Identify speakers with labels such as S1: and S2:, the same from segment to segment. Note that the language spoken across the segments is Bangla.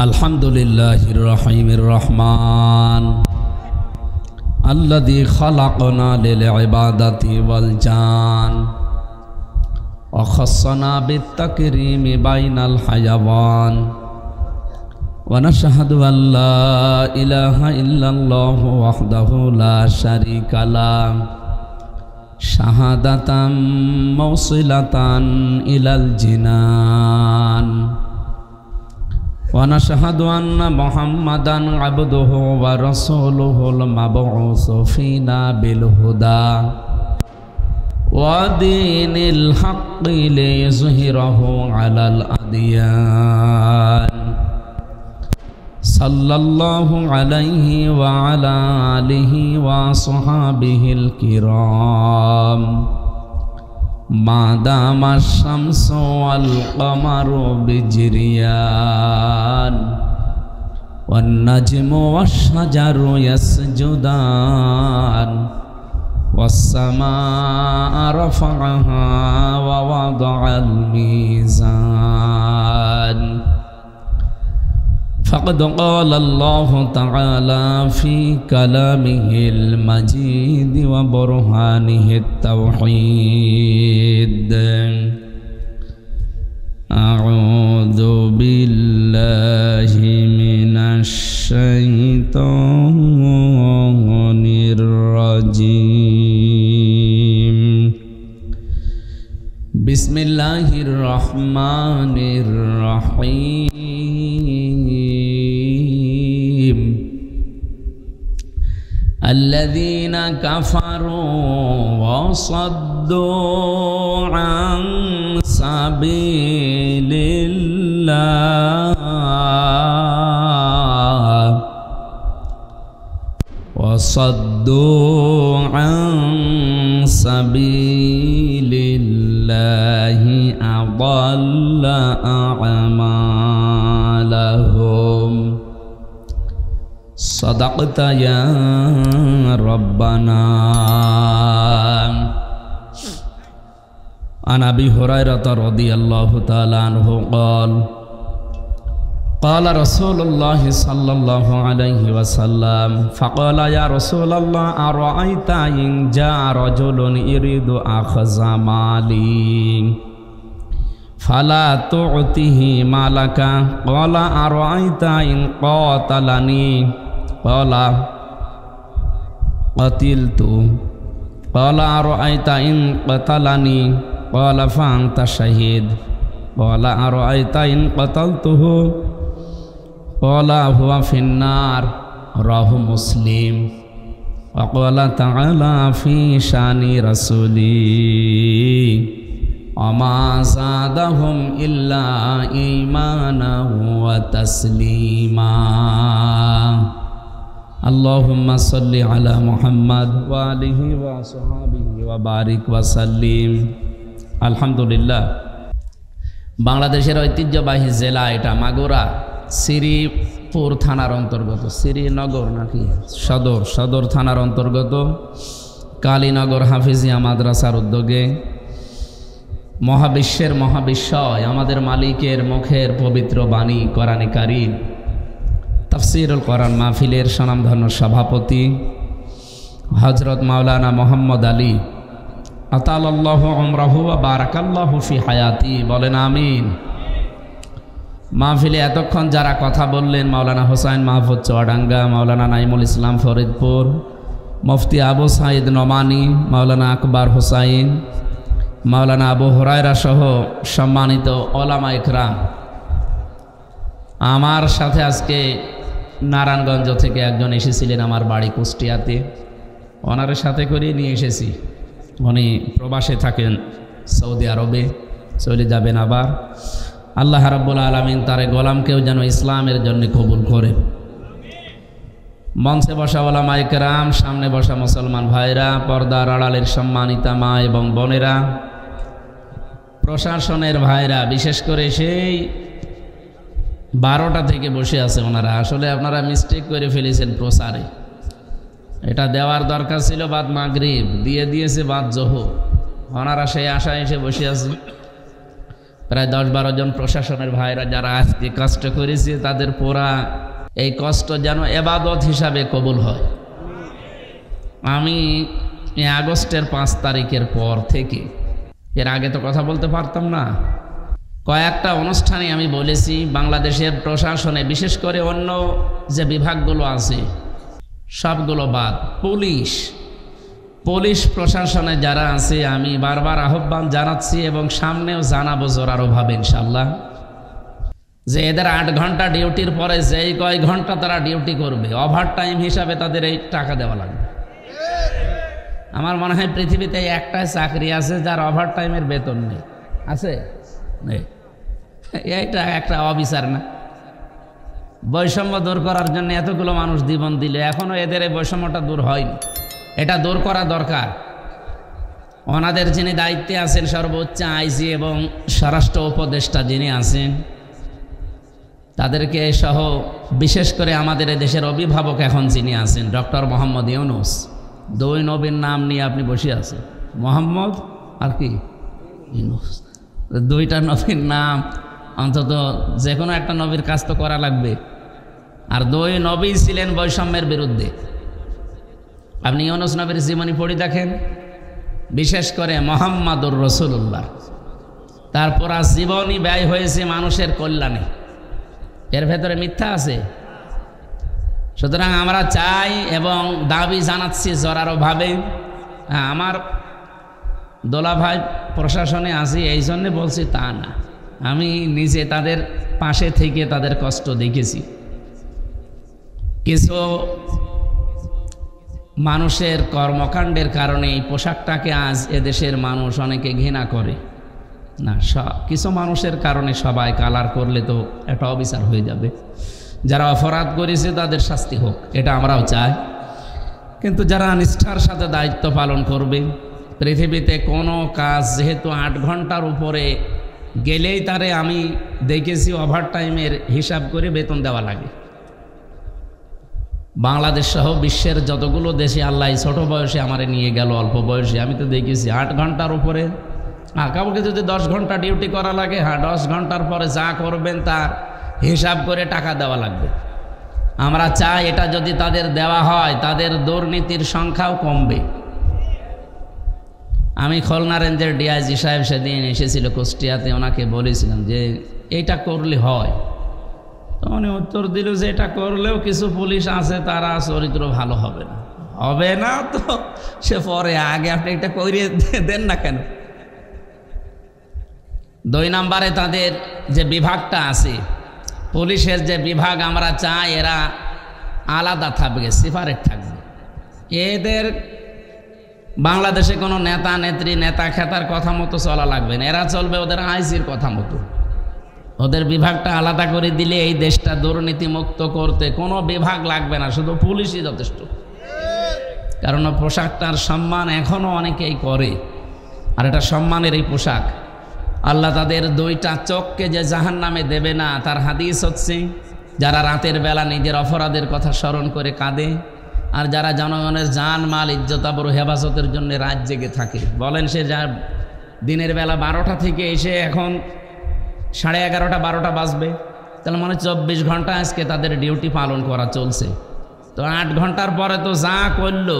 S1: আলহামদুলিল্লাহির রহিমির রহমান আল্লাযী খালাকনা লিল ইবাদাতি ওয়াল জান ওয়া খাসসানা বিত তাকরীমি বাইনাল হায়াওয়ান ওয়া নাশহাদু আল লা ইলাহা ইল্লাল্লাহু ওয়াহদাহু লা শারীকা লাহু শাহাদাতাম মাওসিলাতান ইলাল জিনান ونشهد أن محمدًا عبده ورسوله المبعوث فينا بالهدى ودين الحق ليظهره على الأديان صلى الله عليه وعلى آله وصحبه الكرام ما دام الشمس والقمر بجريان والنجم والشجر يسجدان والسماء رفعها ووضع الميزان فقد قال الله تعالى في كلامه المجيد وبرهانه التوحيد أعوذ بالله من الشيطان الرجيم بسم الله الرحمن الرحيم الذين كفروا وصدوا عن سبيل الله أضل أعمالهم صدقت يا ربنا. عن أبي هريرة رضي الله تعالى عنه قال قال رسول الله صلى الله عليه وسلم فقال يا رسول الله أرأيت إن جاء رجل يريد أخذ مالي فلا تعطه مالك قال أرأيت إن قاتلني قال قتلت قال أرأيت إن قتلني قال فأنت شهيد قال أرأيت إن قتلته قال هو في النار رواه مسلم. وقال تعالى في شأن رسوله وما زادهم إلا إيمانا وتسليما. اللهم صل على محمد وآله وصحبه وبارك وسلم. আলহামদুলিল্লাহ, বাংলাদেশের ঐতিহ্যবাহী জেলা এটা মাগুরা, শ্রীপুর থানার অন্তর্গত, শ্রীনগর নাকি সদর থানার অন্তর্গত কালীনগর হাফিজিয়া মাদ্রাসার উদ্যোগে মহাবিশ্বের মহাবিশ্বয় আমাদের মালিকের মুখের পবিত্র বাণী কোরআনে কারীম তাফসীরুল কোরআন মাহফিলের স্বনামধন্য সভাপতি হযরত মাওলানা মোহাম্মদ আলী আতালাল্লাহু উমরাহু ওয়া বারাকাল্লাহু ফি হায়াতি, বলেন আমিন। মাহফিলে এতক্ষণ যারা কথা বললেন, মাওলানা হোসাইন মাহফুজ চুয়াডাঙ্গা, মাওলানা নাইমুল ইসলাম ফরিদপুর, মুফতি আবু সাঈদ নোমানী, মাওলানা আকবর হোসাইন, মাওলানা আবু হুরায়রা সহ সম্মানিত ওলামা ইকরাম, আমার সাথে আজকে নারায়ণগঞ্জ থেকে একজন এসেছিলেন আমার বাড়ি কুষ্টিয়াতে, ওনার সাথে করে নিয়ে এসেছি। উনি প্রবাসে থাকেন সৌদি আরবে, চলে যাবেন আবার। আল্লাহ রাব্বুল আলামিন তার গোলামকেও যেন ইসলামের জন্য কবুল করে। মঞ্চে বসা ওলামা ইকরাম, সামনে বসা মুসলমান ভাইরা, পর্দার আড়ালের সম্মানিতা মা এবং বোনেরা, প্রশাসনের ভাইরা, বিশেষ করে সেই 12টা থেকে বসে আছে ওনারা। আসলে আপনারা মিস্টেক করে ফেলেছেন প্রচারে, এটা দেওয়ার দরকার ছিল বাদ মাগরিব, দিয়ে দিয়েছে বাদ জোহর। ওনারা সেই আশায় এসে বসে আছে। প্রায় 10-12 জন প্রশাসনের ভাইরা যারা আজকে কষ্ট করেছে তাদের পুরা এই কষ্ট যেন ইবাদত হিসাবে কবুল হয়। আমি আগস্টের 5 তারিখের পর থেকে, এর আগে তো কথা বলতে পারতাম না, কয়েকটা অনুষ্ঠানে আমি বলেছি বাংলাদেশের প্রশাসনে বিশেষ করে অন্য যে বিভাগগুলো আছে সবগুলো বাদ, পুলিশ প্রশাসনে যারা আছে আমি বারবার আহ্বান জানাচ্ছি এবং সামনেও জানাবো জোরালোভাবে ইনশাআল্লাহ, যে এদের 8 ঘন্টা ডিউটির পরে যেই কয় ঘন্টা তারা ডিউটি করবে ওভার টাইম হিসাবে তাদের এই টাকা দেওয়া লাগবে। আমার মনে হয় পৃথিবীতে একটাই চাকরি আছে যার ওভার টাইমের বেতন নেই, আছে? নেই। এইটা একটা অবিচার না? বৈষম্য দূর করার জন্য এতগুলো মানুষ জীবন দিল, এখনো এদের এই বৈষম্যটা দূর হয়নি। এটা দূর করা দরকার। ওনাদের যিনি দায়িত্বে আছেন সর্বোচ্চ আইজি এবং স্বরাষ্ট্র উপদেষ্টা যিনি আছেন তাদেরকে সহ বিশেষ করে আমাদের দেশের অভিভাবক এখন যিনি আছেন ডক্টর মোহাম্মদ ইউনূস, 2 নবীর নাম নিয়ে আপনি বসে আছেন, মোহাম্মদ আর কি ইউনূস, 2টা নবীর নাম অন্তত যে কোনো একটা নবীর কাজ তো করা লাগবে। আর 2 নবী ছিলেন বৈষম্যের বিরুদ্ধে। আপনি ইউনূস নবীর জীবনী পড়ে দেখেন, বিশেষ করে মুহাম্মাদুর রাসূলুল্লাহ, তারপর জীবনী ব্যয় হয়েছে মানুষের কল্যাণে, এর ভেতরে মিথ্যা আছে? সুতরাং আমরা চাই এবং দাবি জানাচ্ছি জোরালোভাবে। আমার দোলা ভাই প্রশাসনে আছি এই জন্যে বলছি তা না, আমি নিজে তাদের পাশে থেকে তাদের কষ্ট দেখেছি। কিছু মানুষের কর্মকাণ্ডের কারণে এই পোশাকটাকে আজ এদেশের মানুষ অনেকে ঘৃণা করে না, কিছু মানুষের কারণে সবাই কালার করলে তো একটা অবিচার হয়ে যাবে। যারা অপরাধ করেছে তাদের শাস্তি হোক, এটা আমরাও চাই। কিন্তু যারা নিষ্ঠার সাথে দায়িত্ব পালন করবে, পৃথিবীতে কোনো কাজ যেহেতু 8 ঘন্টার উপরে গেলেই তারে আমি দেখেছি ওভার টাইমের হিসাব করে বেতন দেওয়া লাগে। বাংলাদেশ সহ বিশ্বের যতগুলো দেশে আল্লাহ ছোট বয়সে আমারে নিয়ে গেল, অল্প বয়সে, আমি তো দেখেছি 8 ঘন্টার উপরে। কাউকে যদি 10 ঘন্টা ডিউটি করা লাগে, 10 ঘন্টার পরে যা করবেন তার হিসাব করে টাকা দেওয়া লাগবে। আমরা চাই এটা যদি তাদের দেওয়া হয় তাদের দুর্নীতির সংখ্যাও কমবে। আমি খুলনা রেঞ্জের ডিআইজি সাহেব সেদিন এসেছিল কুষ্টিয়াতে, ওনাকে বলেছিলাম যে এইটা করলে হয়, তো উনি উত্তর দিল যে এটা করলেও কিছু পুলিশ আছে তারা চরিত্র ভালো হবে না। হবে না তো সে পরে, আগে আপনি এটা করিয়ে দেন না কেন? 2 নম্বরে তাদের যে বিভাগটা আছে, পুলিশের যে বিভাগ, আমরা চাই এরা আলাদা থাকবে, সেপারেট থাকবে। এদের বাংলাদেশে কোনো নেতা নেত্রী নেতা খেতার কথা মতো চলা লাগবে না, এরা চলবে ওদের আইজির কথা মতো। ওদের বিভাগটা আলাদা করে দিলে এই দেশটা দুর্নীতি মুক্ত করতে কোনো বিভাগ লাগবে না, শুধু পুলিশই যথেষ্ট। কারণ পোশাকটার সম্মান এখনও অনেকেই করে, আর এটা সম্মানের এই পোশাক। আল্লাহ তাদের 2টা চোখকে যে জাহান্নামে দেবে না তার হাদিস হচ্ছে যারা রাতের বেলা নিজের অপরাধের কথা স্মরণ করে কাঁদে, আর যারা জনগণের জান মাল ইজ্জত আবরু হেফাজতের জন্য রাত জেগে থাকে। বলেন সে যা দিনের বেলা 12টা থেকে এসে এখন 11:30 12টা বাজবে, তাহলে মনে 24 ঘন্টা আজকে তাদের ডিউটি পালন করা চলছে। তো 8 ঘন্টার পরে তো যা করলো,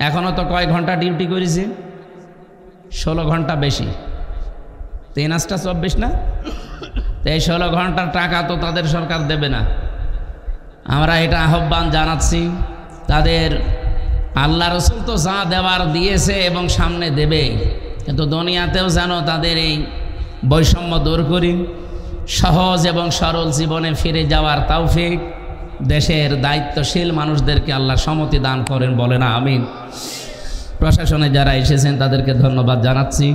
S1: এখনও তো কয় ঘন্টা ডিউটি করেছে? 16 ঘন্টা বেশি, 3 × 24 না? তো এই 16 ঘন্টার টাকা তো তাদের সরকার দেবে না। আমরা এটা আহ্বান জানাচ্ছি, তাদের আল্লাহ রসুল তো যা দেওয়ার দিয়েছে এবং সামনে দেবে, কিন্তু দুনিয়াতেও যেন তাদের এই বৈষম্য দূর করি, সহজ এবং সরল জীবনে ফিরে যাওয়ার তৌফিক দেশের দায়িত্বশীল মানুষদেরকে আল্লাহ সম্মতি দান করেন, বলে না আমিন। প্রশাসনে যারা এসেছেন তাদেরকে ধন্যবাদ জানাচ্ছি।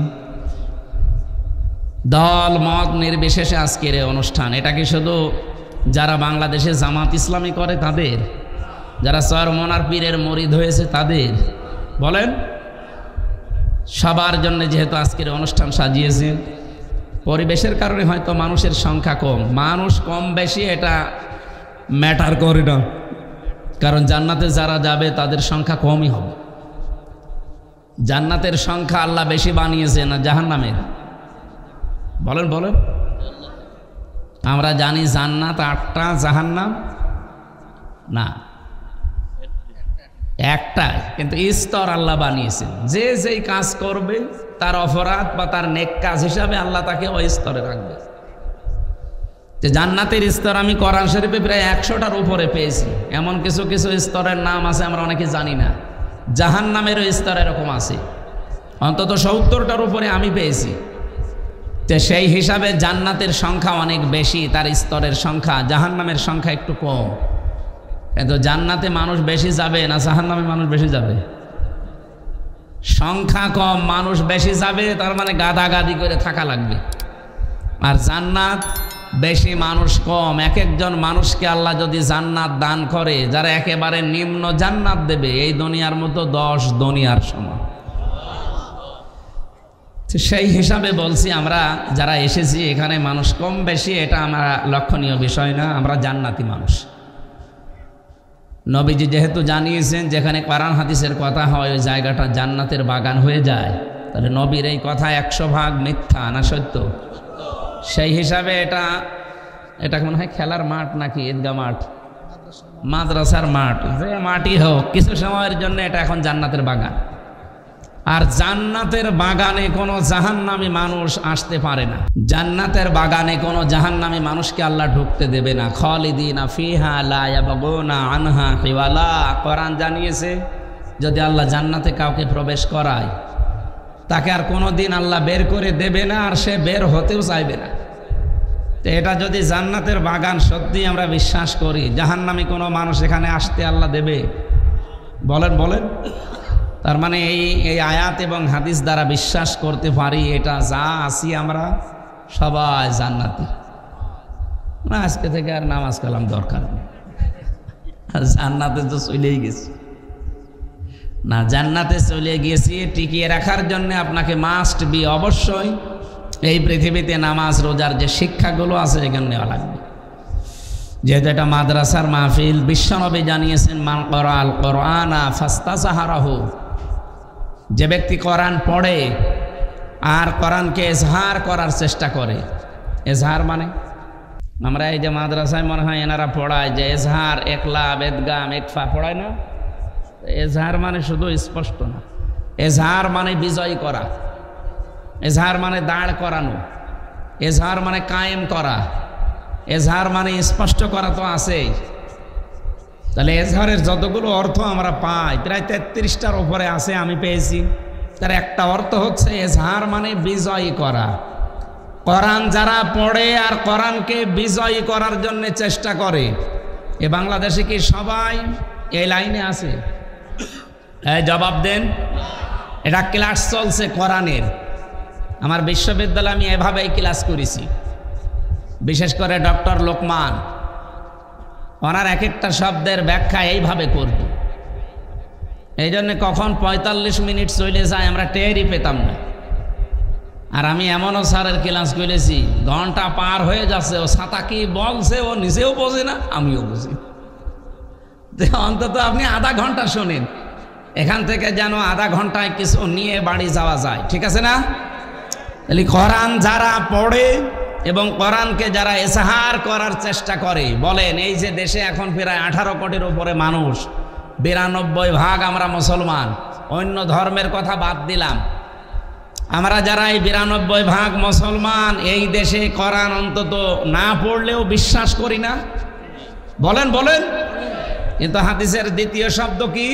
S1: দল মত নির্বিশেষে আজকের এই অনুষ্ঠান, এটা কি শুধু যারা বাংলাদেশে জামাত ইসলামী করে তাদের, যারা চরমনার পীরের মরিদ হয়েছে তাদের, বলেন সবার জন্য যেহেতু আজকের অনুষ্ঠান সাজিয়েছে, পরিবেশের কারণে হয়তো মানুষের সংখ্যা কম, মানুষ কম বেশি এটা ম্যাটার করে না, কারণ জান্নাতে যারা যাবে তাদের সংখ্যা কমই হবে। জান্নাতের সংখ্যা আল্লাহ বেশি বানিয়েছে না জাহান্নামের? বলেন বলেন। আমরা জানি জান্নাত 8টা, জাহান্নাম না একটাই, কিন্তু স্তর আল্লাহ বানিয়েছেন। যে যেই কাজ করবে তার অপরাধ বা তার নেক কাজ হিসাবে আল্লাহ তাকে ওই স্তরে রাখবে। যে জান্নাতের স্তর আমি কোরআন শরীফে প্রায় 100টার উপরে পেয়েছি। এমন কিছু কিছু স্তরের নাম আছে আমরা অনেকে জানি না। জাহান্নামেরও স্তর এরকম আছে, অন্তত 70টার উপরে আমি পেয়েছি। তো সেই হিসাবে জান্নাতের সংখ্যা অনেক বেশি, তার স্তরের সংখ্যা। জাহান্নামের সংখ্যা একটু কম। কিন্তু জান্নাতে মানুষ বেশি যাবে না জাহান্নামে মানুষ বেশি যাবে? সংখ্যা কম, মানুষ বেশি যাবে, তার মানে গাদাগাদি করে থাকা লাগবে। আর জান্নাত বেশি, মানুষ কম। এক একজন মানুষকে আল্লাহ যদি জান্নাত দান করে, যারা একেবারে নিম্ন জান্নাত দেবে, এই দুনিয়ার মতো 10 দুনিয়ার সমান। সেই হিসাবে বলছি, আমরা যারা এসেছি এখানে মানুষ কম বেশি এটা আমরা লক্ষণীয় বিষয় না, আমরা জান্নাতি মানুষ। নবীজি যেহেতু জানিয়েছেন যেখানে কোরআন হাদিসের কথা হয় ওই জায়গাটা জান্নাতের বাগান হয়ে যায়, তাহলে নবীর এই কথা 100% মিথ্যা না সত্য? সেই হিসাবে এটা মনে হয় খেলার মাঠ নাকি ঈদগাহ মাঠ, মাদ্রাসার মাঠ, যে মাটি হোক, কিছু সময়ের জন্য এটা এখন জান্নাতের বাগান। আর জান্নাতের বাগানে কোনো জাহান্নামী মানুষ আসতে পারে না। জান্নাতের বাগানে কোনো জাহান্নামী মানুষকে আল্লাহ ঢুকতে দেবে না। খালিদিনা ফিহা লা ইয়াবগুনা আনহা হিওয়ালা। কোরআন জানিয়েছে যদি আল্লাহ জান্নাতে কাউকে প্রবেশ করায়, তাকে আর কোনোদিন আল্লাহ বের করে দেবে না, আর সে বের হতেও চাইবে না। তো এটা যদি জান্নাতের বাগান সত্যি আমরা বিশ্বাস করি, জাহান্নামী কোনো মানুষ এখানে আসতে আল্লাহ দেবে? বলেন বলেন। তার মানে এই আয়াত এবং হাদিস দ্বারা বিশ্বাস করতে পারি এটা যা আসি আমরা সবাই জান্নাতি না। আজকে থেকে আর নামাজ কালাম দরকার নেই, জান্নাতে তো চলেই গেছি না। জান্নাতে চলে গিয়েছি, টিকিয়ে রাখার জন্য আপনাকে মাস্ট বি, অবশ্যই এই পৃথিবীতে নামাজ রোজার যে শিক্ষাগুলো আছে এখানে নেওয়া লাগবে। যেহেতু এটা মাদ্রাসার মাহফিল, বিশ্বনবী জানিয়েছেন মান ক্বরাআল কুরআনা ফাস্তাযহারাহু, যে ব্যক্তি কোরআন পড়ে আর কোরআনকে এজহার করার চেষ্টা করে। এজহার মানে আমরা এই যে মাদ্রাসায় মনে হয় এনারা পড়ায় যে এজহার, একলাব, এদগাম, একফা পড়ায় না। এজহার মানে শুধু স্পষ্ট না, এজহার মানে বিজয় করা, এজহার মানে দাঁড় করানো, এজহার মানে কায়েম করা, এজহার মানে স্পষ্ট করা তো আছেই। তাহলে এজহারের যতগুলো অর্থ আমরা পাই প্রায় 33টার উপরে আছে, আমি পেয়েছি। তার একটা অর্থ হচ্ছে এজহার মানে বিজয়ী করা। কোরআন যারা পড়ে আর কোরআনকে বিজয়ী করার জন্য চেষ্টা করে, এ বাংলাদেশে কি সবাই এই লাইনে আছে? এই জবাব দেন। এটা ক্লাস চলছে কোরআনের। আমার বিশ্ববিদ্যালয়ে আমি এভাবেই ক্লাস করেছি, বিশেষ করে ডক্টর লোকমান, ওনার এক একটা শব্দের ব্যাখ্যা এইভাবে করত। এই জন্য কখন 45 মিনিট চলে যায় আমরা টেরই পেতাম না। আর আমি এমনও স্যারের ক্লাস করেছি, ঘন্টা পার হয়ে যাচ্ছে, ও ছাতা কি বলছে ও নিজেও বোঝে না, আমিও বুঝি। অন্তত আপনি আধা ঘন্টা শোনেন, এখান থেকে যেন আধা ঘন্টায় কিছু নিয়ে বাড়ি যাওয়া যায়, ঠিক আছে না? তাহলে কোরআন যারা পড়ে এবং কোরআনকে যারা এজহার করার চেষ্টা করে, বলেন এই যে দেশে এখন প্রায় 18 কোটির উপরে মানুষ, 92% আমরা মুসলমান, অন্য ধর্মের কথা বাদ দিলাম। আমরা যারা এই 92% মুসলমান, এই দেশে কোরআন অন্তত না পড়লেও বিশ্বাস করি না? বলেন বলেন। কিন্তু হাদিসের দ্বিতীয় শব্দ কি?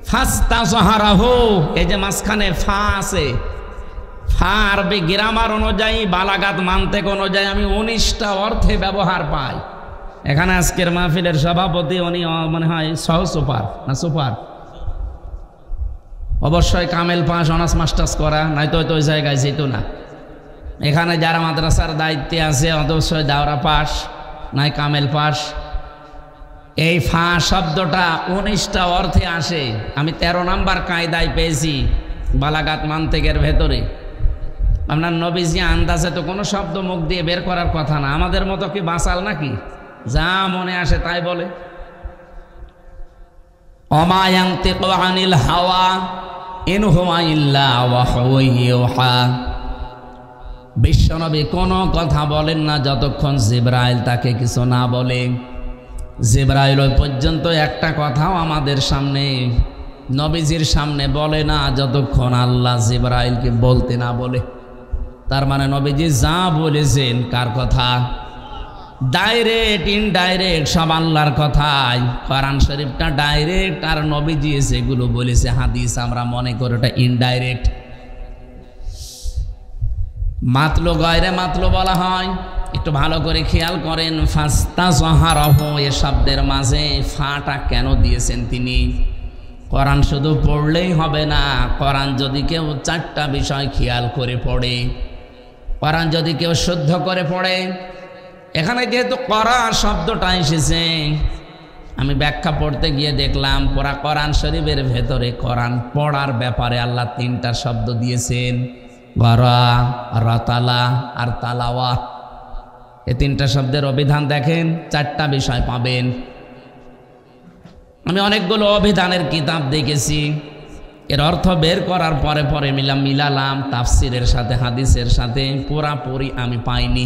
S1: ফাস্তাযহারাহু। এই যে মাঝখানে ফা আছে, ফা আরবি গ্রামার অনুযায়ী, বালাগাত মানতেক অনুযায়ী আমি 19টা অর্থে ব্যবহার পাই। এখানে আজকের মাহফিলের সভাপতি উনি মনে হয় সহ সুপার না সুপার, অবশ্যই কামেল পাস, অনার্স মাস্টার্স করা, নয়তো ওই জায়গায় যেত না। এখানে যারা মাদ্রাসার দায়িত্বে আছে অবশ্যই দাওরা পাস নয় কামেল পাস। এই ফা শব্দটা 19টা অর্থে আসে। আমি 13 নাম্বার কায়দায় পেয়েছি বালাগাত মানতেকের ভেতরে। আপনার নবীজি আন্দাজে তো কোনো শব্দ মুখ দিয়ে বের করার কথা না, আমাদের মতো কি বাঁচাল নাকি? যা মনে আসে তাই বলে। ওমা ইয়ানতিকু আনিল হাওয়া ইন হুয়া ইল্লা ওয়াহয়ুন ইউহা। বিশ্বনবী কোনো কথা বলেন না যতক্ষণ জিবরাইল তাকে কিছু না বলে। জিবরাইল ওই পর্যন্ত একটা কথাও আমাদের সামনে নবীজির সামনে বলে না যতক্ষণ আল্লাহ জিবরাইলকে বলতে না বলে। তার মানে নবীজি যা বলেছেন কার কথা? ডাইরেক্ট ইনডাইরেক্ট সব আল্লাহর কথাই। কোরআন শরীফটা ডাইরেক্ট, আর নবীজি যেগুলো বলেছে হাদিস আমরা মনে করি ওটা ইনডাইরেক্ট। মাতলু গায়রে মাতলু বলা হয়। একটু ভালো করে খেয়াল করেন, ফাস্তাযহারাহু এ শব্দের মাঝে ফাটা কেন দিয়েছেন তিনি? কোরআন শুধু পড়লেই হবে না, কোরআন যদি কেউ চারটা বিষয় খেয়াল করে পড়ে, কোরআন যদি কেউ শুদ্ধ করে পড়ে। এখানে যেহেতু করা শব্দটা এসেছে, আমি ব্যাখ্যা পড়তে গিয়ে দেখলাম পুরা কোরআন শরীফের ভেতরে কোরআন পড়ার ব্যাপারে আল্লাহ তিনটা শব্দ দিয়েছেন, গরা, রাতালা আর তালাওয়া। এই তিনটা শব্দের অভিধান দেখেন, চারটা বিষয় পাবেন। আমি অনেকগুলো অভিধানের কিতাব দেখেছি, এর অর্থ বের করার পরে পরে মিলালাম তাফসিরের সাথে হাদিসের সাথে, পুরাপুরি আমি পাইনি।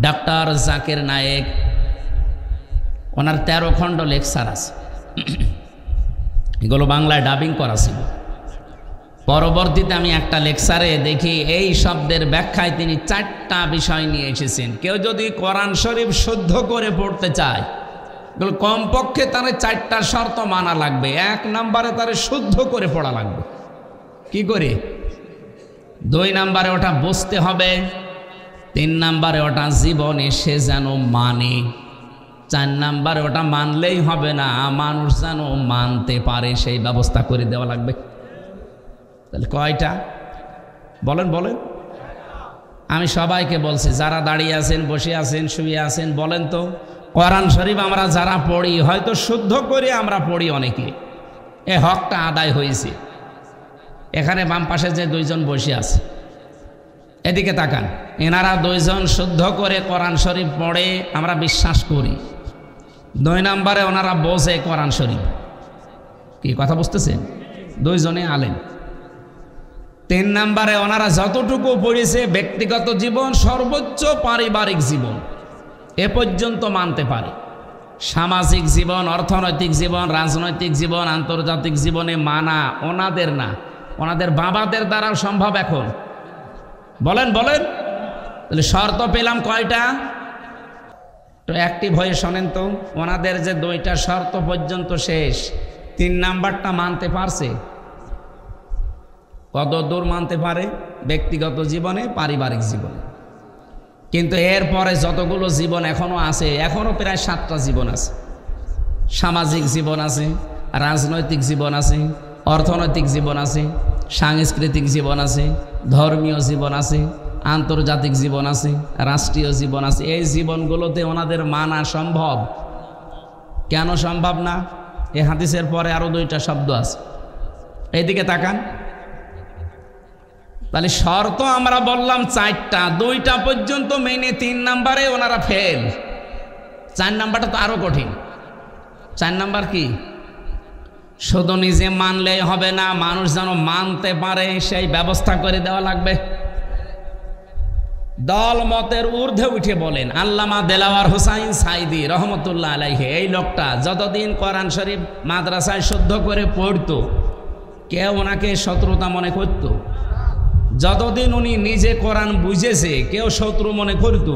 S1: ডক্টর জাকির নায়েক, ওনার 13 খণ্ড লেকচার আছে, এগুলো বাংলায় ডাবিং করা ছিল। পরবর্তীতে আমি একটা লেকচারে দেখি এই শব্দের ব্যাখ্যায় তিনি চারটা বিষয় নিয়ে এসেছেন। কেউ যদি কোরআন শরীফ শুদ্ধ করে পড়তে চায়, কমপক্ষে তার চারটা শর্ত মানা লাগবে। 1 নম্বরে তার শুদ্ধ করে পড়া লাগবে। কি করে? 2 নম্বরে ওটা বুঝতে হবে। 3 নম্বরে ওটা জীবনে সে যেন মানে। 4 নম্বরে ওটা মানলেই হবে না, মানুষ যেন মানতে পারে সেই ব্যবস্থা করে দেওয়া লাগবে। তাহলে কয়টা বলেন বলেন? আমি সবাইকে বলছি, যারা দাঁড়িয়ে আছেন, বসে আছেন, শুয়ে আছেন, বলেন তো কোরআন শরীফ আমরা যারা পড়ি, হয়তো শুদ্ধ করে আমরা পড়ি অনেকে, এ হকটা আদায় হয়েছে। এখানে বাম পাশে যে 2 জন বসে আছে, এদিকে তাকান, এনারা 2 জন শুদ্ধ করে কোরআন শরীফ পড়ে আমরা বিশ্বাস করি। 2 নম্বরে ওনারা বোঝে কোরআন শরীফ। কি কথা বুঝতেছেন? 2 জনে আলেম। 3 নম্বরে ওনারা যতটুকু পড়েছে ব্যক্তিগত জীবন, সর্বোচ্চ পারিবারিক জীবন এ পর্যন্ত মানতে পারে। সামাজিক জীবন, অর্থনৈতিক জীবন, রাজনৈতিক জীবন, আন্তর্জাতিক জীবনে মানা ওনাদের না, ওনাদের বাবাদের দ্বারাও সম্ভব এখন। বলেন বলেন? তাহলে শর্ত পেলাম কয়টা? তো অ্যাক্টিভ হয়ে শোনেন তো, ওনাদের যে 2টা শর্ত পর্যন্ত শেষ, 3 নাম্বারটা মানতে পারছে। কত দূর মানতে পারে? ব্যক্তিগত জীবনে, পারিবারিক জীবনে। কিন্তু এরপরে যতগুলো জীবন এখনো আছে, এখনো প্রায় 7টা জীবন আছে। সামাজিক জীবন আছে, রাজনৈতিক জীবন আছে, অর্থনৈতিক জীবন আছে, সাংস্কৃতিক জীবন আছে, ধর্মীয় জীবন আছে, আন্তর্জাতিক জীবন আছে, রাষ্ট্রীয় জীবন আছে। এই জীবনগুলোতে ওনাদের মানা সম্ভব? কেন সম্ভব না? এই হাদিসের পরে আরো 2টা শব্দ আছে, এইদিকে তাকান। তাহলে শর্ত আমরা বললাম 4টা, 2টা পর্যন্ত মেনে 3 নম্বরে ওনারা ফেল। 4 নাম্বারটা তো আরো কঠিন। 4 নাম্বার কি? শুধু নিজে মানলেই হবে না, মানুষ যেন মানতে পারে সেই ব্যবস্থা করে দেওয়া লাগবে। দল মতের ঊর্ধ্বে উঠে বলেন আল্লামা দেলাওয়ার হোসাইন সাইদি রহমতুল্লাহ আলাইহি, এই লোকটা যতদিন কোরআন শরীফ মাদ্রাসায় শুদ্ধ করে পড়তো, কেউ ওনাকে শত্রুতা মনে করত? যতদিন উনি নিজে কোরআন বুঝেছে, কেউ শত্রু মনে করত?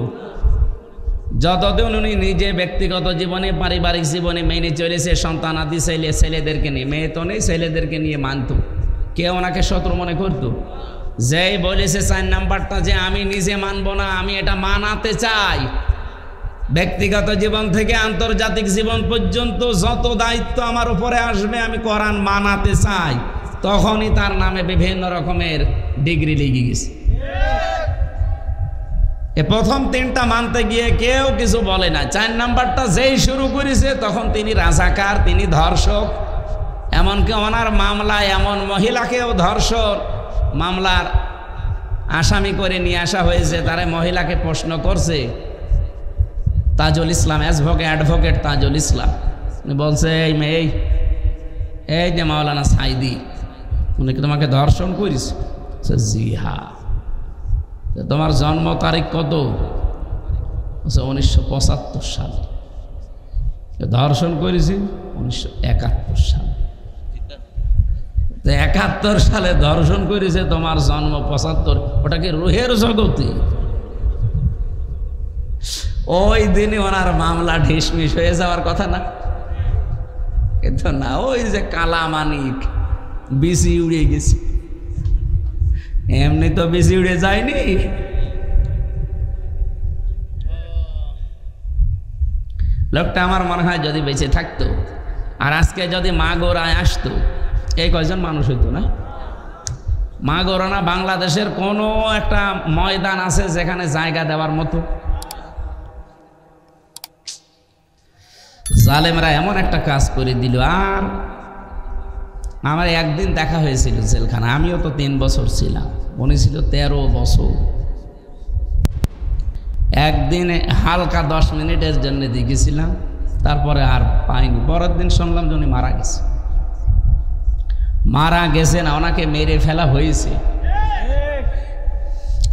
S1: যতদিন উনি নিজে ব্যক্তিগত জীবনে, পারিবারিক জীবনে মেনে চলেছে, সন্তানাদি ছেলেদেরকে নিয়ে, মেয়ে তো নেই, ছেলেদেরকে নিয়ে মানত, কেউ ওনাকে শত্রু মনে করত? যেই বলেছে 4 নাম্বারটা যে আমি নিজে মানব না, আমি এটা মানাতে চাই, ব্যক্তিগত জীবন থেকে আন্তর্জাতিক জীবন পর্যন্ত যত দায়িত্ব আমার উপরে আসবে আমি কোরআন মানাতে চাই, তখনই তার নামে বিভিন্ন রকমের ডিগ্রি লেগে গেছে। এ প্রথম 3টা মানতে গিয়ে কেউ কিছু বলে না। 4 নাম্বারটা যেই শুরু করেছে তখন তিনি রাজাকার, তিনি ধর্ষক। এমনকি ওনার মামলায় এমন মহিলাকেও ধর্ষণ মামলার আসামি করে নিয়ে আসা হয়েছে। তারা মহিলাকে প্রশ্ন করছে, তাজুল ইসলাম, অ্যাডভোকেট তাজুল ইসলাম, উনি বলছে এই মেয়ে, এই যে মাওলানা সাইদি, উনি কি তোমাকে ধর্ষণ করিস? জি হ্যাঁ। তোমার জন্ম তারিখ কত? 1975 সালে। ধর্ষণ করেছি 1971 সালে। 71 সালে ধর্ষণ করেছে, তোমার জন্ম 75। ওটা কি রুহের জগতে? ওই দিনই ওনার মামলা ঢিসমিস হয়ে যাওয়ার কথা না? কিন্তু না, ওই যে কালা মানিক বিসি উড়ে গেছে। এমনি তো বিসি উড়ে যায়নি। লোকটা আমার মনে হয় যদি বেঁচে থাকতো আর আজকে যদি মাগুরায় আসতো, এই কয়জন মানুষ হইতো না? মাগুরা না বাংলাদেশের কোনো একটা ময়দান আছে যেখানে জায়গা দেওয়ার মতো? জালেমরা এমন একটা কাজ করে দিল। আর আমার একদিন দেখা হয়েছিল জেলখানা, আমিও তো 3 বছর ছিলাম, উনি ছিল 13 বছর। একদিন হালকা 10 মিনিটের জন্য দেখেছিলাম, তারপরে আর পাইনি। পরের দিন শুনলাম যে উনি মারা গেছে। মারা গেছে না, ওনাকে মেরে ফেলা হয়েছে।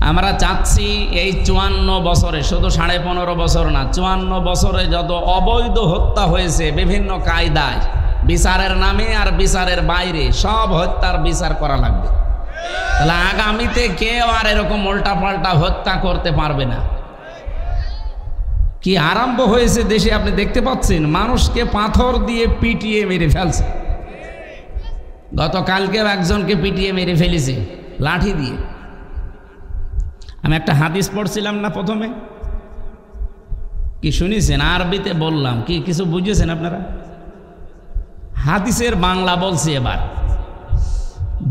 S1: আমরা চাচ্ছি এই 54 বছরে, শুধু 15.5 বছর না, 54 বছরে যত অবৈধ হত্যা হয়েছে বিভিন্ন কায়দায়, বিচারের নামে আর বিচারের বাইরে, সব হত্যার বিচার করা লাগবে। তাহলে আগামীতে কেউ আর এরকম উল্টা পাল্টা হত্যা করতে পারবে না। কি আরম্ভ হয়েছে দেশে আপনি দেখতে পাচ্ছেন, মানুষকে পাথর দিয়ে পিটিয়ে মেরে ফেলছে। গতকালকেও একজনকে পিটিয়ে মেরে ফেলেছে লাঠি দিয়ে। আমি একটা হাদিস পড়ছিলাম না প্রথমে, কি শুনেছেন? আরবিতে বললাম, কি কিছু বুঝেছেন আপনারা? হাদিসের বাংলা বলছি এবার।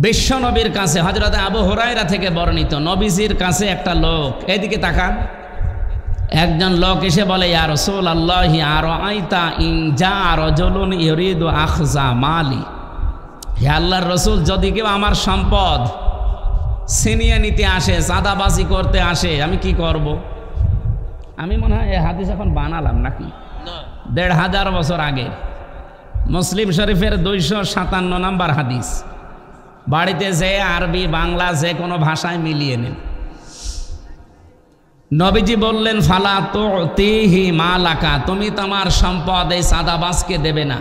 S1: বিশ্ব নবীর কাছে হযরত আবু হুরায়রা থেকে বর্ণিত, নবীজির কাছে একটা লোক, এদিকে তাকান, একজন লোক এসে বলে, ইয়া রাসূলুল্লাহ আরাআইতা ইন জা রাজুলুন ইউরিদু আখযা মালি, হে আল্লাহর রাসূল, যদি কেউ আমার সম্পদ ছিনিয়ে নিতে আসে, চাঁদাবাজি করতে আসে, আমি কি করব? আমি মনে হয় এই হাদিস এখন বানালাম নাকি, 1500 বছর আগে, মুসলিম শরীফের 257 নম্বর হাদিস। বাড়িতে যে আরবি বাংলা যে কোনো ভাষায় মিলিয়ে নেন। নবীজি বললেন, ফালা তুতিহি মালাকা, তুমি তোমার সম্পদ এই চাঁদাবাজকে দেবে না।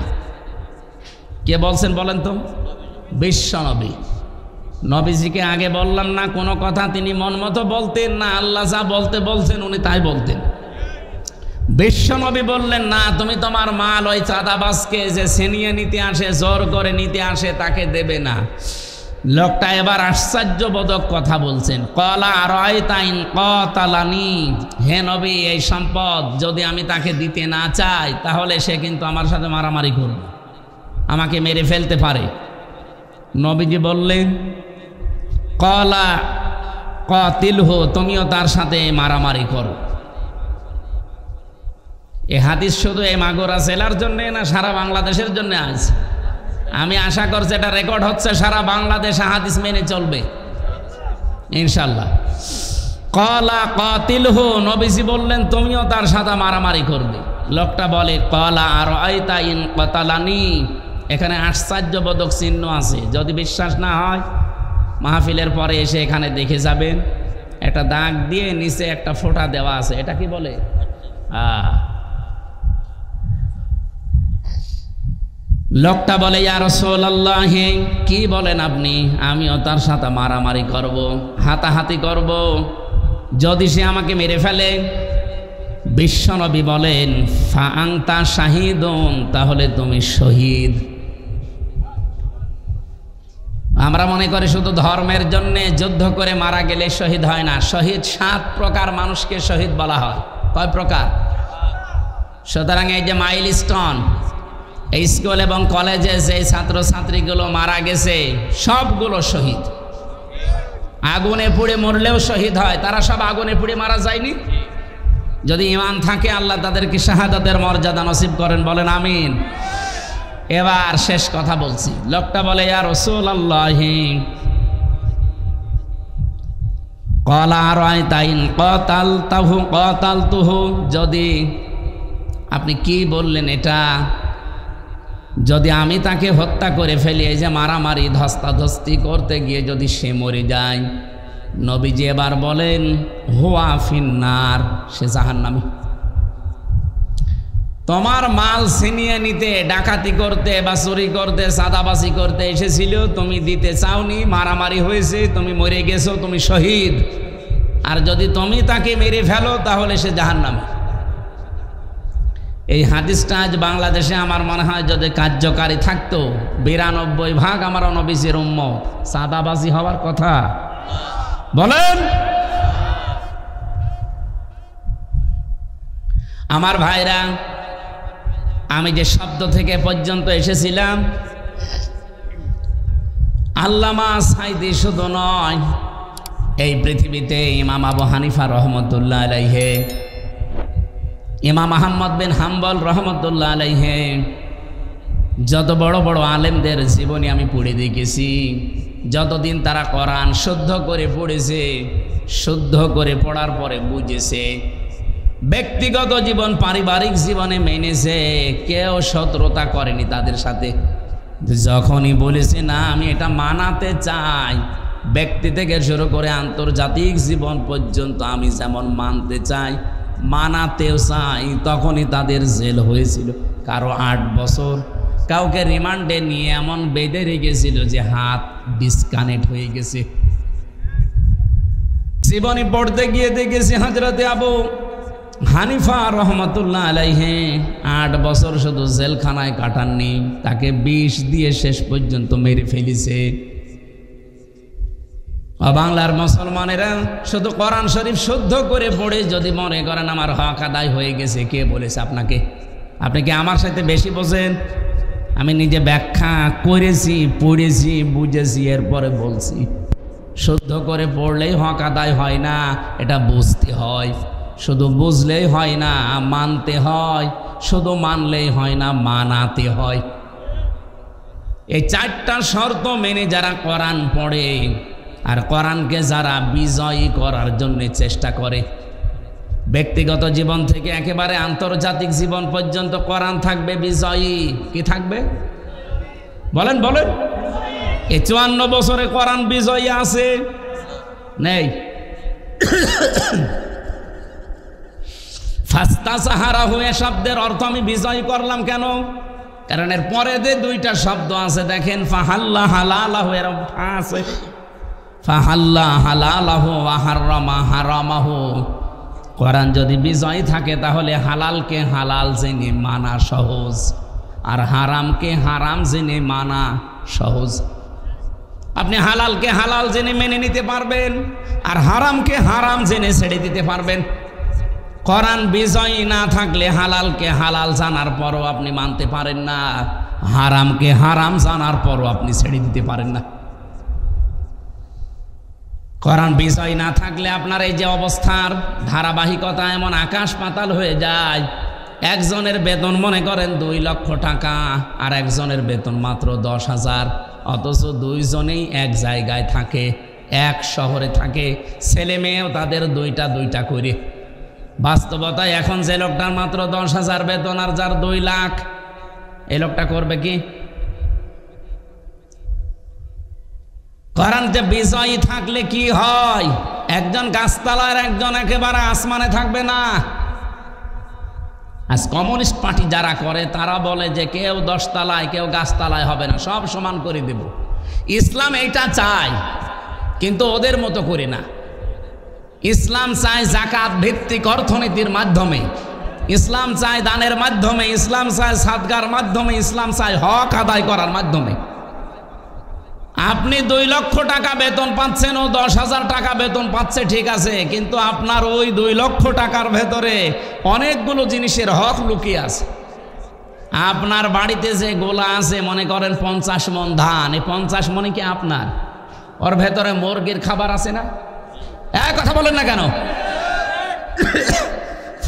S1: কে বলছেন বলেন তো? বিশ্ব নবী। নবীজিকে আগে বললাম না কোনো কথা তিনি মন মতো বলতেন না, আল্লাহ যা বলতে বলছেন উনি তাই বলতেন। বিশ্ব নবী বললেন, না, তুমি তোমার মাল ওই চাঁদাবাজকে যে ছিনিয়ে নিতে আসে, জোর করে নিতে আসে, তাকে দেবে না। লোকটা এবার আশ্চর্যবোধক কথা বলছেন, ক্বালা আরাআইতা ইন ক্বাতালানি, হে নবী, এই সম্পদ যদি আমি তাকে দিতে না চাই তাহলে সে কিন্তু আমার সাথে মারামারি করবে, আমাকে মেরে ফেলতে পারে। নবীজি বললেন, ক্বালা কাতিলহু, তুমিও তার সাথে মারামারি করো। এই হাদিস শুধু এই মাগুরা জেলার জন্য না, সারা বাংলাদেশের জন্য আছে। আমি আশা করছি এটা রেকর্ড হচ্ছে, সারা বাংলাদেশ হাদিস মেনে চলবে ইনশাল্লাহ। ক্বালা কাতিলহু, নবীজি বললেন তুমিও তার সাথে মারামারি করবে। লোকটা বলে, ক্বালা আরাআইতা ইন ক্বাতালানি। এখানে আশ্চর্যবোধক চিহ্ন আছে, যদি বিশ্বাস না হয় মাহফিলের পরে এসে এখানে দেখে যাবেন। একটা দাগ দিয়ে নিচে একটা ফোঁটা দেওয়া আছে, এটা কি বলে? লোকটা বলে, ইয়া রাসূলুল্লাহ, কি বলেন আপনি? আমিও তার সাথে মারামারি করব, হাতাহাতি করব, যদি সে আমাকে মেরে ফেলে। বিশ্বনবী বলেন, ফা আনতা শাহিদুন, তাহলে তুমি শহীদ। আমরা মনে করি শুধু ধর্মের জন্য যুদ্ধ করে মারা গেলে শহীদ হয় না। শহীদ 7 প্রকার মানুষকে শহীদ বলা হয়। কয় প্রকার? সুতরাং এই যে মাইলস্টোন, এই স্কুল এবং কলেজে যে ছাত্রছাত্রীগুলো মারা গেছে সবগুলো শহীদ। আগুনে পুড়ে মরলেও শহীদ হয়, তারা সব আগুনে পুড়ে মারা যায়নি। যদি ঈমান থাকে আল্লাহ তাদেরকে শাহাদাতের মর্যাদা নসিব করেন, বলেন আমিন। এবার শেষ কথা বলছি। লোকটা বলে, ইয়া রাসূলুল্লাহ, ক্বালা আরাআইতা ইন ক্বাতালতুহু, যদি আপনি কি বললেন এটা, যদি আমি তাকে হত্যা করে ফেলি, এই যে মারামারি ধস্তাধস্তি করতে গিয়ে যদি সে মরে যায়, নবীজি এবার বলেন হুয়া ফিন্নার, সে জাহান্নামী। তোমার মাল ছিনিয়ে নিতে, ডাকাতি করতে বা চুরি করতে, চাঁদাবাজি করতে এসেছিল, তুমি দিতে চাওনি, মারামারি হয়েছে, তুমি মরে গেছো, তুমি শহীদ। আর যদি তুমি তাকে মেরে ফেলো তাহলে সে জাহান্নামী। এই হাদিসটা আজ বাংলাদেশে আমার মনে হয় যদি কার্যকারী থাকতো, 92% আমার নবীজির উম্মত, চাঁদাবাজি হওয়ার কথা বলেন। আমার ভাইরা, আমি যে শব্দ থেকে পর্যন্ত এসেছিলাম, আল্লামা সাইদি শুধু নয়, এই পৃথিবীতে ইমাম আবু হানিফা রহমতুল্লাহ আলাইহে, ইমাম আহমদ বিন হাম্বল রহমতুল্লাহ আলাইহে, যত বড় বড় আলেমদের জীবনী আমি পড়ে দেখেছি, যতদিন তারা কোরআন শুদ্ধ করে পড়েছে, শুদ্ধ করে পড়ার পরে বুঝেছে, ব্যক্তিগত জীবন পারিবারিক জীবনে মেনেছে, কেউ শত্রুতা করেনি তাদের সাথে। যখনই বলেছে না আমি এটা মানাতে চাই, ব্যক্তি থেকে শুরু করে আন্তর্জাতিক জীবন পর্যন্ত আমি যেমন মানতে চাই, মানাতেও চাই, তখনই তাদের জেল হয়েছিল। কারো 8 বছর, কাউকে রিমান্ডে নিয়ে এমন বেঁধে রেখেছিল যে হাত ডিসকানেক্ট হয়ে গেছে। জীবনী পড়তে গিয়ে দেখেছি হযরতে আবু হানিফা রহমতুল্লাহ আলাইহে 8 বছর শুধু জেলখানায় কাটাননি, তাকে বিষ দিয়ে শেষ পর্যন্ত মেরে ফেলেছে। বাংলার মুসলমানেরা শুধু কোরআন শরীফ শুদ্ধ করে পড়ে যদি মনে করেন আমার হক আদায় হয়ে গেছে, কে বলেছে আপনাকে? আপনি কি আমার সাথে বেশি বোঝেন? আমি নিজে ব্যাখ্যা করেছি, পড়েছি, বুঝেছি, এরপরে বলছি। শুদ্ধ করে পড়লেই হক আদায় হয় না, এটা বুঝতে হয়। শুধু বুঝলেই হয় না, মানতে হয়। শুধু মানলেই হয় না, মানাতে হয়। এই 4টা শর্ত মেনে যারা কোরআন পড়ে আর কোরআনকে যারা বিজয়ী করার জন্য চেষ্টা করে, ব্যক্তিগত জীবন থেকে একেবারে আন্তর্জাতিক জীবন পর্যন্ত কোরআন থাকবে বিজয়ী। কি থাকবে বলেন বলেন? এই 54 বছরে কোরআন বিজয়ী আছে নেই? ফাস্তা সাহারা হয়ে শব্দের অর্থ আমি বিজয় করলাম কেন? কারণ এর পরে যে 2টা শব্দ আছে দেখেন, ফাহাল্লা হালালাহু, এর আছে ফাহাল্লা হালালাহু ওয়া হারামা হারামাহু। কোরআন যদি বিজয় থাকে তাহলে হালালকে হালাল জেনে মানা সহজ, আর হারামকে হারাম জেনে মানা সহজ। আপনি হালালকে হালাল জেনে মেনে নিতে পারবেন, আর হারামকে হারাম জেনে ছেড়ে দিতে পারবেন। কোরআন বিজয়ী না থাকলে হালালকে হালাল জানার পরও আপনি মানতে পারেন না, হারামকে হারাম জানার পরও আপনি ছেড়ে দিতে পারেন না। কোরআন বিজয় না থাকলে আপনার এই যে অবস্থার ধারাবাহিকতা এমন আকাশ পাতাল হয়ে যায়। একজনের বেতন মনে করেন 2 লক্ষ টাকা, আর একজনের বেতন মাত্র 10,000, অথচ 2 জনেই এক জায়গায় থাকে, এক শহরে থাকে, ছেলে মেয়েও তাদের 2টা করে। বাস্তবতায় এখন যে লোকটার মাত্র 10,000 বেতন আর যার 2 লাখ, এই লোকটা করবে কি? কোরআন যে বিজয়ী থাকলে কি হয়? একজন গাছতলার, একজন একেবারে আসমানে থাকবে না। আজ কমিউনিস্ট পার্টি যারা করে তারা বলে যে কেউ 10 তলায়, কেউ গাছতলায় হবে না, সব সমান করে দেব। ইসলাম এইটা চায়, কিন্তু ওদের মতো করে না। ইসলাম চায় যাকাত ভিত্তিক অর্থনীতির মাধ্যমে, ইসলাম চায় দানের মাধ্যমে, ইসলাম চায় সাদগার মাধ্যমে, ইসলাম চায় হক আদায় করার মাধ্যমে। আপনি 2 লক্ষ টাকা বেতন পাচ্ছেন, ও 10,000 টাকা বেতন পাচ্ছে, ঠিক আছে, কিন্তু আপনার ওই 2 লক্ষ টাকার ভেতরে অনেকগুলো জিনিসের হক লুকিয়ে আছে। আপনার বাড়িতে যে গোলা আছে, মনে করেন 50 মণ ধান, এই 50 মণই কি আপনার? ওর ভেতরে মুরগির খাবার আছে না? কথা বলেন না কেন?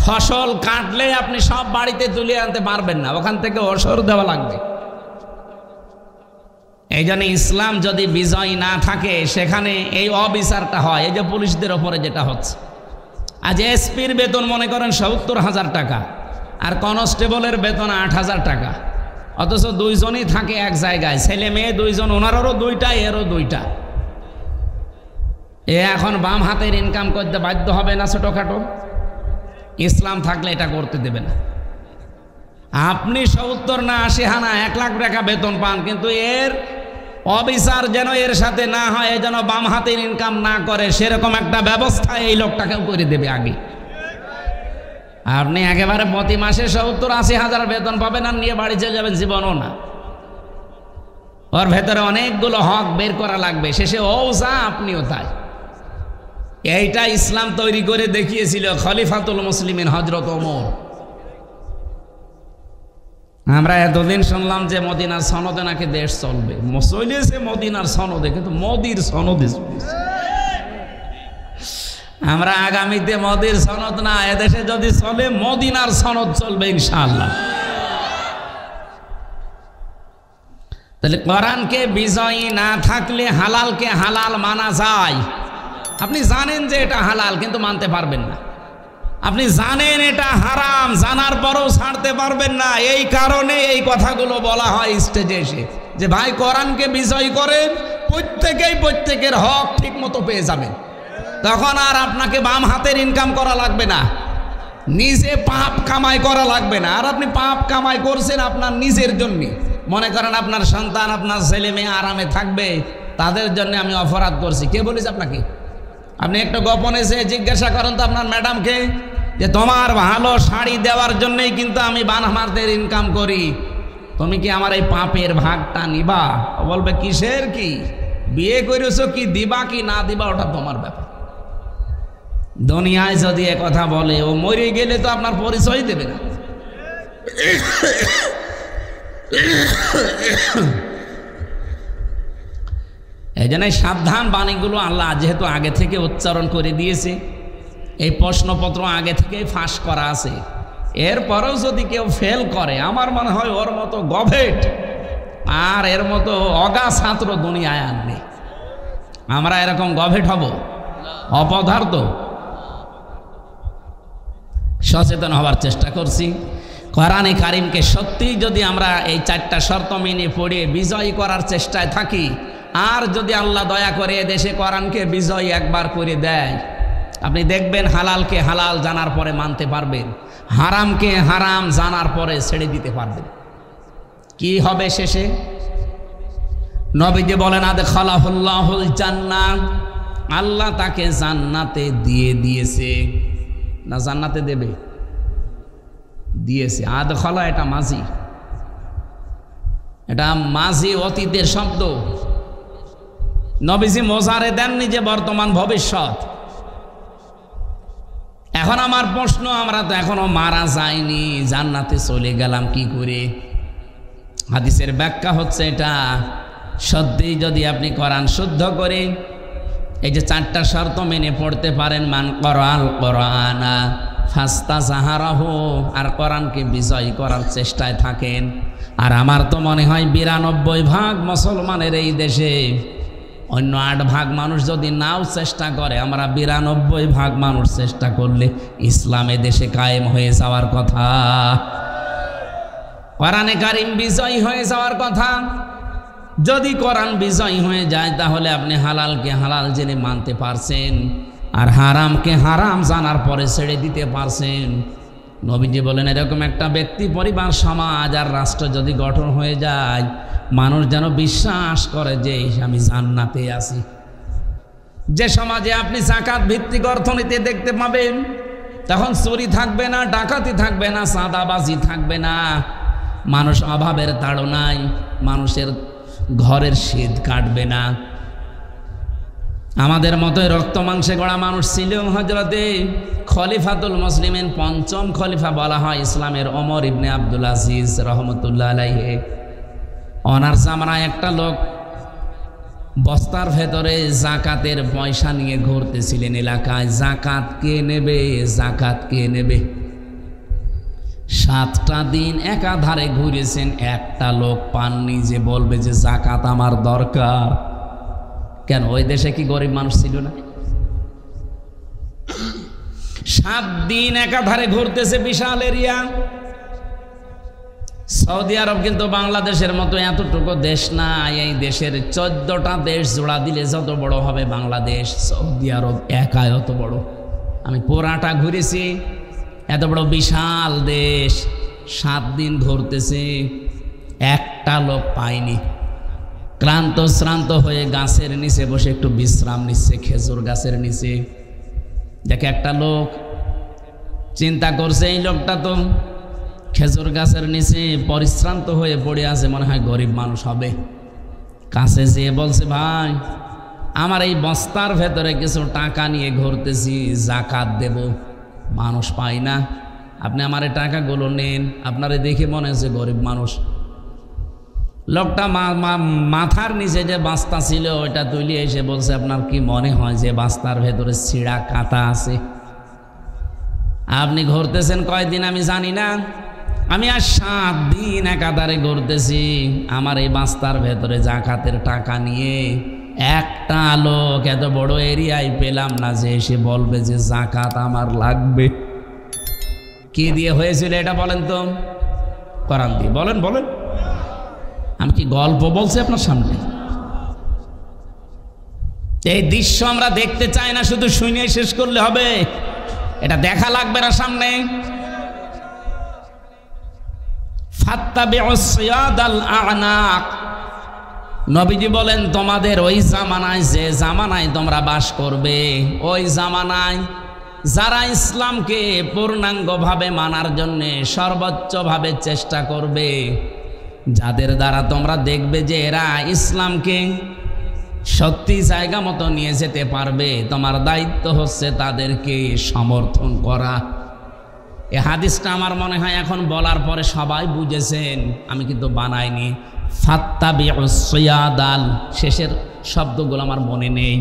S1: ফসল কাটলে আপনি সব বাড়িতে তুলে আনতে পারবেন না, ওখান থেকে ওসর দেওয়া লাগবে। এই জন্য ইসলাম যদি বিজয় না থাকে সেখানে এই অবিচারটা হয়। এই যে পুলিশদের ওপরে যেটা হচ্ছে, আজ এসপির বেতন মনে করেন 70,000 টাকা, আর কনস্টেবলের বেতন 8,000 টাকা, অথচ 2 জনই থাকে এক জায়গায়, ছেলে মেয়ে 2 জন, ওনারও 2টা, এরও 2টা। এখন বাম হাতের ইনকাম করতে বাধ্য হবে না ছোটখাটো? ইসলাম থাকলে এটা করতে দেবে না। আপনি 70 না 80 আনা 1 লাখ টাকা বেতন পান, কিন্তু এর অবিচার যেন এর সাথে না হয়, যেন বাম হাতের ইনকাম না করে, সেরকম একটা ব্যবস্থা এই লোকটাকেও করে দেবে আগে। আপনি একেবারে প্রতি মাসে 70-80 হাজার বেতন পাবেন আর নিয়ে বাড়ি চলে যাবেন, জীবনও না। ওর ভেতরে অনেকগুলো হক বের করা লাগবে, শেষে ও যা আপনিও তাই। এইটা ইসলাম তৈরি করে দেখিয়েছিল খলিফাতুল মুসলিমিন হযরত ওমর। আমরা এতদিন শুনলাম যে মদিনার সনদে নাকি দেশ চলবে, চলেছে মদিনার সনদে, কিন্তু মোদির সনদে চলেছে। আমরা আগামীতে মোদির সনদ না, এদেশে যদি চলে মদিনার সনদ চলবে ইনশাআল্লাহ। তাহলে কোরআনকে বিজয়ী না থাকলে হালালকে হালাল মানা যায়। আপনি জানেন যে এটা হালাল, কিন্তু মানতে পারবেন না। আপনি জানেন এটা হারাম, জানার পরেও ছাড়তে পারবেন না। এই কারণে এই কথাগুলো বলা হয় স্টেজে এসে, যে ভাই কোরআনকে বিজয় করেন, প্রত্যেকের হক ঠিক মতো পেয়ে যাবেন। তখন আর আপনাকে বাম হাতের ইনকাম করা লাগবে না, নিজে পাপ কামাই করা লাগবে না। আর আপনি পাপ কামাই করছেন আপনার নিজের জন্য। মনে করেন আপনার সন্তান, আপনার ছেলে মেয়ে আরামে থাকবে, তাদের জন্য আমি অপরাধ করছি। কে বলেছে আপনাকে? আপনি একটু গোপনে সে জিজ্ঞাসা করেন তো আপনার ম্যাডামকে, যে তোমার ভালো শাড়ি দেওয়ার জন্যই কিন্তু আমি বাম হাতের ইনকাম করি, তুমি কি আমার এই পাপের ভাগটা নিবা? বলবে কিসের কি, বিয়ে করেছো, কি দিবা কি না দিবা ওটা তোমার ব্যাপার। দুনিয়ায় যদি এ কথা বলে, ও মরে গেলে তো আপনার পরিচয় দেবে না। এই জন্য সাবধান বাণীগুলো আল্লাহ যেহেতু আগে থেকে উচ্চারণ করে দিয়েছে, এই প্রশ্নপত্র আগে থেকেই ফাঁস করা আছে। এরপরেও যদি কেউ ফেল করে, আমার মনে হয় ওর মতো গভেট আর এর মতো অগা ছাত্র দুনিয়ায় আর নেই। আমরা এরকম গভেট হব? অপদার্থ। সচেতন হওয়ার চেষ্টা করছি। কোরআনে কারিমকে সত্যিই যদি আমরা এই 4টা শর্ত মেনে পড়ে বিজয়ী করার চেষ্টায় থাকি, আর যদি আল্লাহ দয়া করে দেশে কোরআনকে বিজয়ী একবার করে দেয়, আপনি দেখবেন হালালকে হালাল জানার পরে মানতে পারবেন, হারামকে হারাম জানার পরে ছেড়ে দিতে পারবেন। কি হবে শেষে? নবীজি বলেন আদখালাহুল্লাহুল জান্নাহ, আল্লাহ তাকে জান্নাতে দিয়ে দিয়েছে। না জান্নাতে দেবে, দিয়েছে। আদখালা এটা মাঝি, এটা মাঝি অতীতের শব্দ। নবীজি মোজারে দেননি যে বর্তমান ভবিষ্যৎ। এখন আমার প্রশ্ন, আমরা তো এখনো মারা যাইনি, জান্নাতে চলে গেলাম কি করে? হাদিসের ব্যাখ্যা হচ্ছে এটা, সত্যিই যদি আপনি কোরআন শুদ্ধ করে এই যে 4টা শর্ত মেনে পড়তে পারেন, মান করাল কোরআনা ফাস্তাজাহারাহু, আর কোরআনকে বিজয় করার চেষ্টায় থাকেন। আর আমার তো মনে হয় 92% মুসলমানের এই দেশে, অন্য 8% মানুষ যদি নাও চেষ্টা করে, আমরা 92% মানুষ চেষ্টা করলে ইসলামে দেশে কায়েম হয়ে যাওয়ার কথা, কোরআনে কারিম বিজয়ী হয়ে যাওয়ার কথা। যদি কোরআন বিজয়ী হয়ে যায়, তাহলে আপনি হালালকে হালাল জেনে মানতে পারছেন, আর হারামকে হারাম জানার পরে ছেড়ে দিতে পারছেন। নবীজি বলেন, এরকম একটা ব্যক্তি, পরিবার, সমাজ আর রাষ্ট্র যদি গঠন হয়ে যায়, মানুষ যেন বিশ্বাস করে যে আমি জান্নাতে আছি। যে সমাজে আপনি যাকাত ভিত্তিক অর্থনীতি দেখতে পাবেন, তখন চুরি থাকবে না, ডাকাতি থাকবে না, চাঁদাবাজি থাকবে না, মানুষ অভাবের তাড়নায় মানুষের ঘরের শীত কাটবে না। আমাদের মতোই রক্ত মাংসে গড়া মানুষ ছিল হযরতে খলিফাতুল মুসলিমিন, 5ম খলিফা বলা হয় ইসলামের, ওমর ইবনে আব্দুল আজিজ রহমতুল্লাহ আলাইহি। ওনার জামানায় একটা লোক বস্তার ভেতরে জাকাতের পয়সা নিয়ে ঘুরতেছিলেন এলাকায়। জাকাত কে নেবে, জাকাত কে নেবে? 7টা দিন একাধারে ঘুরেছেন, একটা লোক পাননি যে বলবে যে জাকাত আমার দরকার। কেন? ওই দেশে কি গরিব মানুষ ছিল না? 7 দিন একাধারে ঘুরতেছে বিশাল এরিয়া, সৌদি আরব কিন্তু বাংলাদেশের মতো এতটুকু দেশ না। এই দেশের 14টা দেশ জোড়া দিলে যত বড় হবে বাংলাদেশ, সৌদি আরব একাই অত বড়। আমি পুরাটা ঘুরেছি, এত বড় বিশাল দেশ 7 দিন ঘুরতেছি, একটা লোক পাইনি। ক্লান্ত শ্রান্ত হয়ে গাছের নিচে বসে একটু বিশ্রাম নিচ্ছে, খেজুর গাছের নিচে। দেখে একটা লোক, চিন্তা করছে এই লোকটা তো খেজুর গাছের নিচে পরিশ্রান্ত হয়ে পড়ে আছে, মনে হয় গরিব মানুষ হবে। কাছে যেয়ে বলছে, ভাই আমার এই বস্তার ভেতরে কিছু টাকা নিয়ে ঘুরতেছি, জাকাত দেব, মানুষ পাই না, আপনি আমার এই টাকাগুলো নেন। আপনারে দেখে মনে হচ্ছে গরিব মানুষ। লোকটা মাথার নিচে যে বাস্তা ছিল ওইটা তুলে এসে বলছে, আপনার কি মনে হয় যে বাস্তার ভেতরে ছিঁড়া কাঁটা আছে? আপনি ঘুরতেছেন কয়দিন আমি জানি না, আমি আর 7 দিন একাধারে ঘুরতেছি। আমার এই বাস্তার ভেতরে জাকাতের টাকা নিয়ে একটা লোক এত বড় এরিয়ায় পেলাম না যে এসে বলবে যে জাকাত আমার লাগবে। কি দিয়ে হয়েছিল এটা বলেন তো? কোরআন দিয়ে বলেন, বলেন। আমি কি গল্প বলছি আপনার সামনে? এই দৃশ্য আমরা দেখতে চাই না, শুধু শুনে শেষ করলে হবে, এটা দেখা লাগবে না সামনে। ফাত্তাবিউস সিয়াদাল আ'নাক, নবীজি বলেন তোমাদের ওই জামানায়, যে জামানায় তোমরা বাস করবে, ওই জামানায় যারা ইসলামকে পূর্ণাঙ্গভাবে মানার জন্য সর্বোচ্চভাবে চেষ্টা করবে, যাদের দ্বারা তোমরা দেখবে যে এরা ইসলামকে সত্যি জায়গা মতো নিয়ে যেতে পারবে, তোমার দায়িত্ব হচ্ছে তাদেরকে সমর্থন করা। এই হাদিসটা আমার মনে হয় এখন বলার পরে সবাই বুঝেছেন, আমি কিন্তু বানাইনি। ফাত্তাবিউস সিয়াদাল, শেষের শব্দগুলো আমার মনে নেই,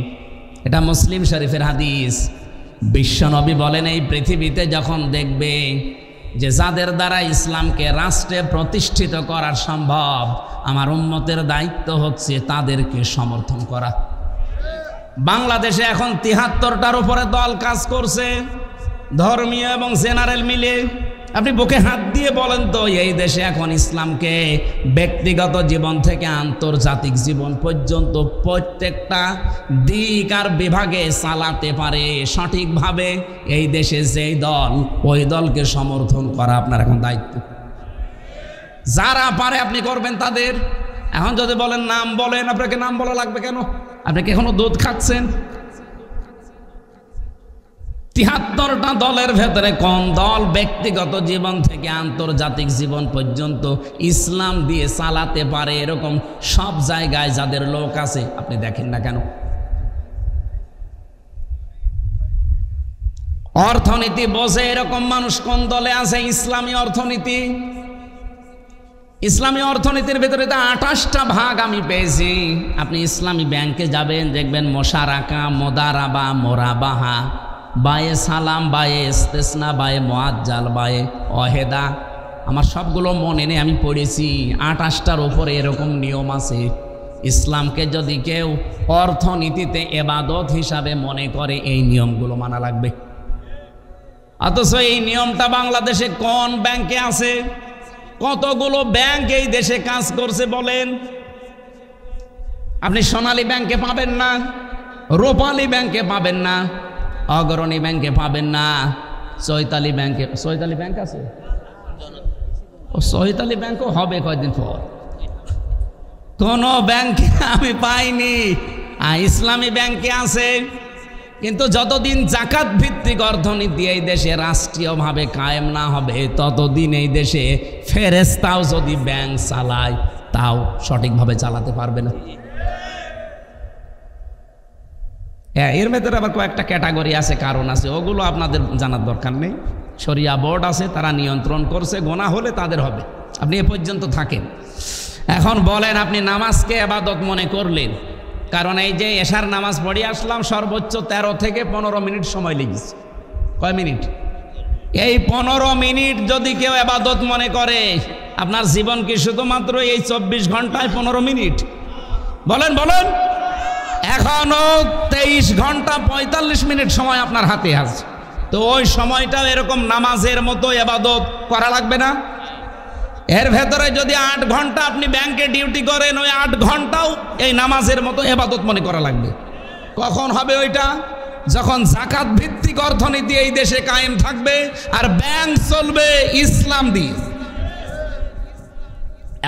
S1: এটা মুসলিম শরীফের হাদিস। বিশ্বনবী বলেন এই পৃথিবীতে যখন দেখবে যে যাদের দ্বারা ইসলামকে রাষ্ট্রে প্রতিষ্ঠিত করা সম্ভব, আমার উম্মতের দায়িত্ব হচ্ছে তাদেরকে সমর্থন করা। বাংলাদেশে এখন 73টার উপরে দল কাজ করছে, ধর্মীয় এবং জেনারেল মিলে। আপনি বুকে হাত দিয়ে বলেন তো, এই দেশে এখন ইসলামকে ব্যক্তিগত জীবন থেকে আন্তর্জাতিক জীবন পর্যন্ত প্রত্যেকটা দিক আর বিভাগে চালাতে পারে সঠিকভাবে এই দেশে যেই দল, ওই দলকে সমর্থন করা আপনার এখন দায়িত্ব। যারা পারে আপনি করবেন তাদের। এখন যদি বলেন নাম বলেন, আপনাকে নাম বলা লাগবে কেন? আপনি কি এখনো দুধ খাচ্ছেন? 73টা দলের ভেতরে কোন দল ব্যক্তিগত জীবন থেকে আন্তর্জাতিক জীবন পর্যন্ত ইসলাম দিয়ে চালাতে পারে এরকম সব জায়গায় যাদের লোক আছে, আপনি দেখেন না কেন? অর্থনীতি বোঝে এরকম মানুষ কোন দলে আছে? ইসলামী অর্থনীতি। ইসলামী অর্থনীতির ভেতরে 28টা ভাগ আমি পেয়েছি। আপনি ইসলামী ব্যাংকে যাবেন, দেখবেন মোশারাকা, মোদারাবা, মোরাবাহা, বায়ে সালাম, বায়ে ইস্তেসনা, বায়ে মুআজ্জাল, বায়ে ওয়াহেদা। আমার সবগুলো মনে নেই, আমি পড়েছি। 28টার উপরে এরকম নিয়ম আছে। ইসলামকে যদি কেউ অর্থনীতিতে ইবাদত হিসাবে মনে করে, এই নিয়মগুলো মানা লাগবে। অথচ এই নিয়মটা বাংলাদেশে কোন ব্যাংকে আছে? কতগুলো ব্যাংক এই দেশে কাজ করছে বলেন? আপনি সোনালী ব্যাংকে পাবেন না, রূপালী ব্যাংকে পাবেন না, অগ্রণী ব্যাংকে পাবেন না, চৈতালি ব্যাংকে। চৈতালি ব্যাংক আছে? ও চৈতালি ব্যাংকও হবে কয়েকদিন পর। কোন ব্যাংকে আমি পাইনি। ইসলামী ব্যাংকে আছে, কিন্তু যতদিন জাকাত ভিত্তিক অর্থনীতি এই দেশে রাষ্ট্রীয়ভাবে কায়েম না হবে, ততদিন এই দেশে ফেরেশতাও যদি ব্যাংক চালায়, তাও সঠিকভাবে চালাতে পারবে না। এর ভেতরে আবার কয়েকটা ক্যাটাগরি আছে, কারণ আছে, ওগুলো আপনাদের জানার দরকার নেই। শরিয়া বোর্ড আছে, তারা নিয়ন্ত্রণ করছে, গোনা হলে তাদের হবে। আপনি এ পর্যন্ত থাকেন। এখন বলেন, আপনি নামাজকে ইবাদত মনে করলেন, কারণ এই যে এশার নামাজ পড়ে আসলাম, সর্বোচ্চ 13 থেকে 15 মিনিট সময় লেগেছে। কয় মিনিট? এই 15 মিনিট যদি কেউ ইবাদত মনে করে, আপনার জীবন কি শুধুমাত্র এই 24 ঘন্টায় 15 মিনিট? বলেন বলেন। এখনো 23 ঘন্টা 45 মিনিট সময় আপনার হাতে আছে। তো ওই সময়টা এরকম নামাজের মতো ইবাদত করা লাগবে না? এর ভেতরে যদি 8 ঘন্টা আপনি ব্যাংকে ডিউটি করেন, ওই 8 ঘন্টাও এই নামাজের মতো ইবাদত মনে করা লাগবে। কখন হবে ওইটা? যখন যাকাত ভিত্তিক অর্থনীতি এই দেশে কায়েম থাকবে আর ব্যাংক চলবে ইসলাম দিয়ে।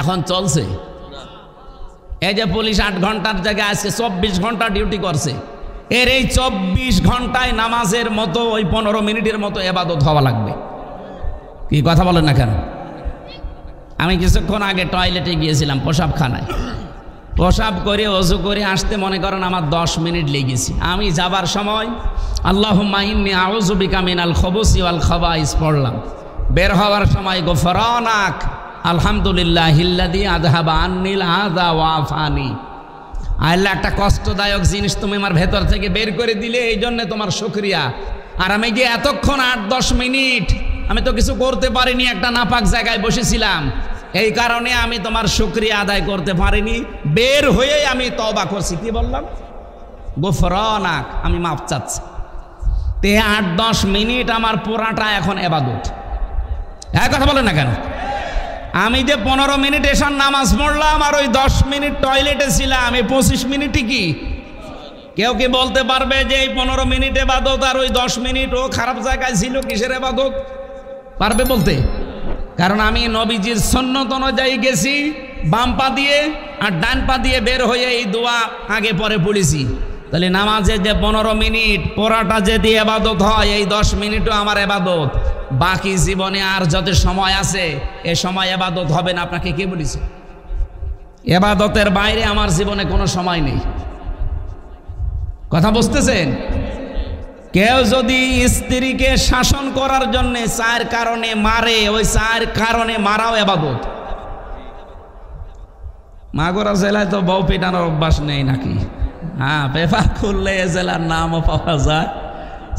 S1: এখন চলছে। এই যে পুলিশ 8 ঘন্টার জায়গায় আজকে 24 ঘন্টা ডিউটি করছে, এর এই 24 ঘন্টায় নামাজের মতো ওই 15 মিনিটের মতো ইবাদত হওয়া লাগবে। কি কথা বলেন না কেন? আমি কিছুক্ষণ আগে টয়লেটে গিয়েছিলাম, পেশাবখানায়। পেশাব করে ওযু করে আসতে মনে করেন আমার 10 মিনিট লেগেছে। আমি যাবার সময় আল্লাহুম্মা ইন্নী আউযু বিকা মিনাল খুবুসি ওয়াল খাবাইস পড়লাম। বের হওয়ার সময় গফরানাক আলহামদুলিল্লাহিল্লাযী আযহাবা আন্নিল আযা ওয়া আফানি। আল্লাহ, একটা কষ্টদায়ক জিনিস তুমি আমার ভেতর থেকে বের করে দিলে, এই জন্য তোমার শুকরিয়া। আর আমি যে এতক্ষণ 8-10 মিনিট আমি তো কিছু করতে পারিনি, একটা নাপাক জায়গায় বসেছিলাম, এই কারণে আমি তোমার শুকরিয়া আদায় করতে পারিনি। বের হয়ে আমি তওবা করছি। কি বললাম? গফরানাক, আমি মাফ চাচ্ছি। তে 8-10 মিনিট আমার পুরাটা এখন ইবাদত। এক কথা বলেন না কেন? আমি যে 15 মিনিট এশার নামাজ পড়লাম আর ওই 10 মিনিট টয়লেটে ছিলাম, এই 25 মিনিটই কি? কেউ কি বলতে পারবে যে এই 15 মিনিট ইবাদত আর ওই 10 মিনিট ও খারাপ জায়গায় ছিল? কিসের ইবাদত পারবে বলতে? কারণ আমি নবীজির সুন্নত অনুযায়ী গেছি, বাম পা দিয়ে আর ডান পা দিয়ে বের হয়ে এই দোয়া আগে পরে পড়েছি। তাহলে নামাজে যে 15 মিনিট পড়াটা যদি ইবাদত হয়, এই 10 মিনিটও আমার ইবাদত। বাকি জীবনে আর যত সময় আছে এ সময় ইবাদত হবে না। আপনাকে কে বলেছে? ইবাদতের বাইরে আমার জীবনে কোনো সময় নেই। কথা বুঝতেছেন? কেউ যদি স্ত্রীকে শাসন করার জন্য 4 কারণে মারে, ওই 4 কারণে মারাও ইবাদত। মাগুরা জেলায় তো বউ পেটানোর অভ্যাস নেই নাকি? হ্যাঁ, পেপার খুললে এ জেলার নামও পাওয়া যায়।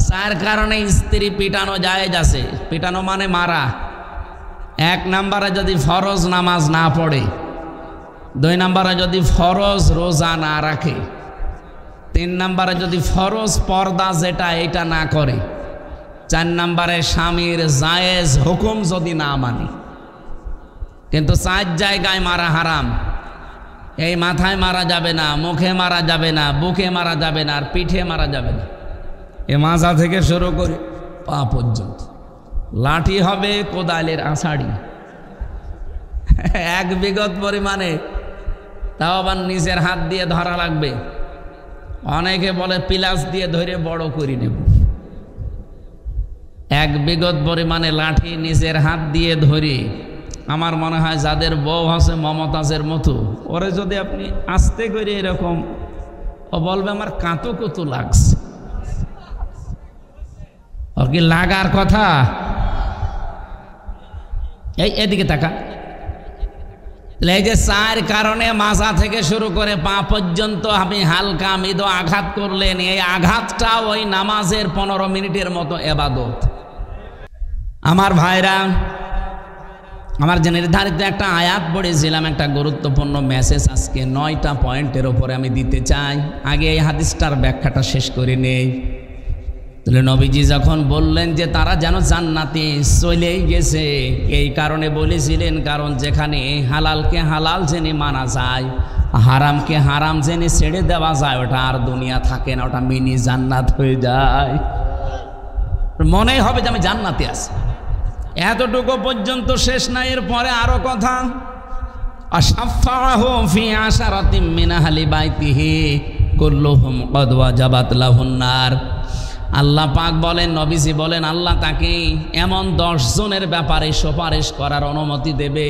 S1: 4 কারণে স্ত্রী পিটানো জায়েজ আছে। পিটানো মানে মারা। 1 নম্বরে যদি ফরজ নামাজ না পড়ে, 2 নম্বরে যদি ফরজ রোজা না রাখে, 3 নম্বরে যদি ফরজ পর্দা যেটা এটা না করে, 4 নম্বরে স্বামীর জায়েজ হুকুম যদি না মানে। কিন্তু 4 জায়গায় মারা হারাম। এই মাথায় মারা যাবে না, মুখে মারা যাবে না, বুকে মারা যাবে না, আর পিঠে মারা যাবে না। এ মাজা থেকে শুরু করে পা পর্যন্ত লাঠি হবে কোদালের আষাঢ়ি, 1 বিঘত পরিমাণে, তাও আবার নিজের হাত দিয়ে ধরা লাগবে। অনেকে বলে পিলাস দিয়ে ধরে বড় করে নেব। 1 বিঘত পরিমাণে লাঠি নিজের হাত দিয়ে ধরে, আমার মনে হয় যাদের বউ আছে মমতাজের মতো, ওরে যদি আপনি আস্তে করে এরকম, ও বলবে আমার কাঁতো কত লাগছে। ওর কি লাগার কথা? এদিকে তাকা। এই যে 4 কারণে মাজা থেকে শুরু করে পা পর্যন্ত আপনি হালকা মৃদু আঘাত করলেন, এই আঘাতটা ওই নামাজের 15 মিনিটের মতো ইবাদত। আমার ভাইরা, আমার যে নির্ধারিত একটা আয়াত পড়েছিলাম, একটা গুরুত্বপূর্ণ মেসেজ আজকে 9টা পয়েন্টের ওপরে আমি দিতে চাই। আগে এই হাদিসটার ব্যাখ্যাটা শেষ করে নেই। তাহলে নবীজি যখন বললেন যে তারা যেন জান্নাতে চলেই গেছে, এই কারণে বলেছিলেন, কারণ যেখানে হালালকে হালাল জেনে মানা যায়, হারামকে হারাম জেনে ছেড়ে দেওয়া যায়, ওটা আর দুনিয়া থাকে না, ওটা মিনি জান্নাত হয়ে যায়। মনে হবে যে আমি জান্নাতে আছি। এতটুকু পর্যন্ত শেষ না, এর পরে আরো কথা। আশাফাহু ফি আশারাতিম মিন আহলি বাইতিহি কুল্লুহুম ক্বাদ ওয়াজাবাত লাহুন নার। আল্লাহ পাক বলেন, নবীজি বলেন, আল্লাহ তাকে এমন 10 জনের ব্যাপারে সুপারিশ করার অনুমতি দেবে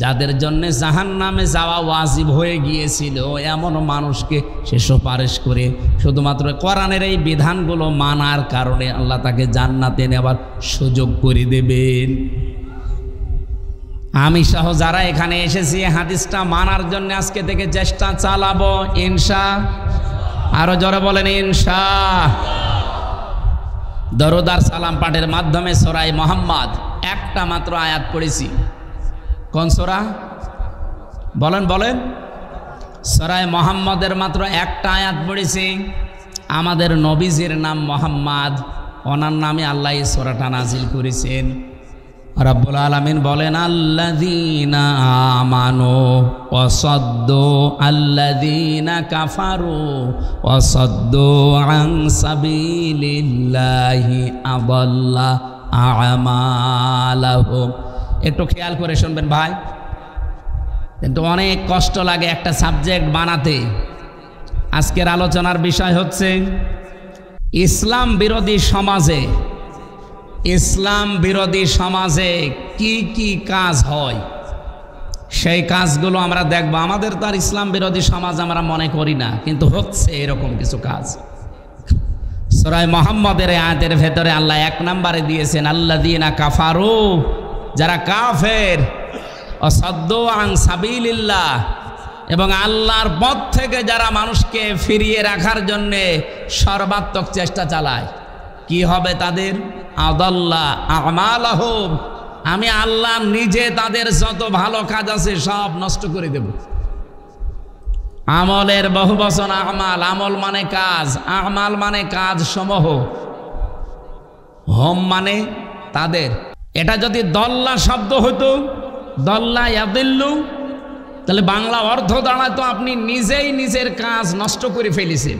S1: যাদের জন্য জাহান্নামে যাওয়া ওয়াজিব হয়ে গিয়েছিল। এমন মানুষকে সে সুপারিশ করে শুধুমাত্র কোরআনের এই বিধানগুলো মানার কারণে আল্লাহ তাকে জান্নাতে নেওয়ার সুযোগ করে দেবেন। আমি সহ যারা এখানে এসেছি হাদিসটা মানার জন্য আজকে থেকে চেষ্টা চালাবো ইনশাআল্লাহ। আরো জোরে বলেন ইনশাআল্লাহ। দরুদ আর সালাম পাঠের মাধ্যমে সূরা মুহাম্মদ একটা মাত্র আয়াত পড়েছি। কোন সূরা? বলেন বলেন। সূরা মুহাম্মদের মাত্র একটা আয়াত পড়েছি। আমাদের নবীজির নাম মুহাম্মদ, ওনার নামে আল্লাহ এই সূরাটা নাজিল করেছেন। রব্বুল আলামিন বলেন আল্লাযীনা আমানু ওয়া সাদ্দু আল্লাযীনা কাফারু ওয়া সাদ্দু আন সাবিলিল্লাহি আযাল্লা আমালাহুম। একটু খেয়াল করে শুনবেন ভাই, কিন্তু অনেক কষ্ট লাগে একটা সাবজেক্ট বানাতে। আজকের আলোচনার বিষয় হচ্ছে ইসলাম বিরোধী সমাজে, ইসলাম বিরোধী সমাজে কি কি কাজ হয় সেই কাজগুলো আমরা দেখব। আমাদের তো আর ইসলাম বিরোধী সমাজ আমরা মনে করি না, কিন্তু হচ্ছে এরকম কিছু কাজ। সূরা মুহাম্মদের আয়াতের ভেতরে আল্লাহ 1 নম্বরে দিয়েছেন আল্লাযীনা কাফারু, যারা কাফের, ও সাদ্দু আন সাবিলিল্লাহ, এবং আল্লাহর পথ থেকে যারা মানুষকে ফিরিয়ে রাখার জন্যে সর্বাত্মক চেষ্টা চালায়। কি হবে তাদের? আদাল্লা আমালাহুম, আমি আল্লাহ নিজে তাদের যত ভালো কাজ আছে সব নষ্ট করে দেব। আমলের বহু বচন আমাল, আমল মানে কাজ, আমাল মানে কাজ সমূহ, হোম মানে তাদের। এটা যদি দল্লা শব্দ হতো, দল্লা ইয়াদিল্লু, তাহলে বাংলা অর্থ দাঁড়াতো আপনি নিজেই নিজের কাজ নষ্ট করে ফেলেছেন,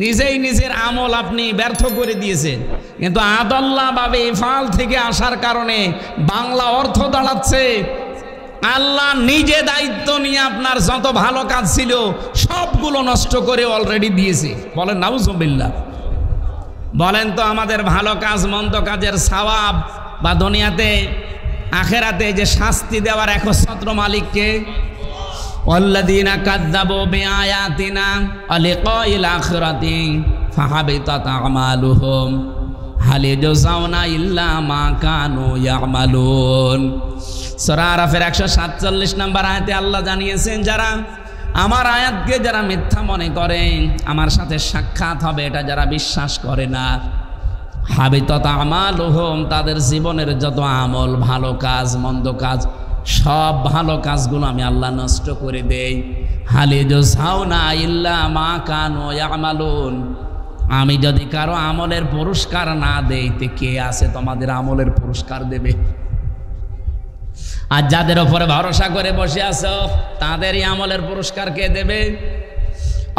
S1: নিজেই নিজের আমল আপনি ব্যর্থ করে দিয়েছেন। কিন্তু আদাল্লা বা ইফাল থেকে আসার কারণে বাংলা অর্থ দাঁড়াচ্ছে আল্লাহ নিজে দায়িত্ব নিয়ে আপনার যত ভালো কাজ ছিল সবগুলো নষ্ট করে অলরেডি দিয়েছে। বলেন নাউজুবিল্লাহ। বলেন তো আমাদের ভালো কাজ মন্দ কাজের সওয়াব বা দুনিয়াতে আখেরাতে যে শাস্তি দেওয়ার একচ্ছত্র মালিককে? ওয়াল্লাযীনা কাযযাবু বিআয়াতিনা ওয়া লিকাইল আখিরাতি ফাহাবিতাত আমালুহুম হাল ইয়াজজাউনা ইল্লা মা কানু ইয়ামালুন। সূরা আরাফের 147 নম্বর আয়াতে আল্লাহ জানিয়েছেন, যারা আমার আয়াতকে যারা মিথ্যা মনে করে, আমার সাথে সাক্ষাৎ হবে এটা যারা বিশ্বাস করে না, হাবিতাত আমালুহুম, তাদের জীবনের যত আমল, ভালো কাজ মন্দ কাজ, সব ভালো কাজগুলো আমি আল্লাহ নষ্ট করে দেই। হাল ইয়াজজাউনা ইল্লা মা কানু ইয়ামালুন, আমি যদি কারো আমলের পুরস্কার না দেই তে কে আছে তোমাদের আমলের পুরস্কার দেবে? আর যাদের উপরে ভরসা করে বসে আছো তাদেরই আমলের পুরস্কার কে দেবে?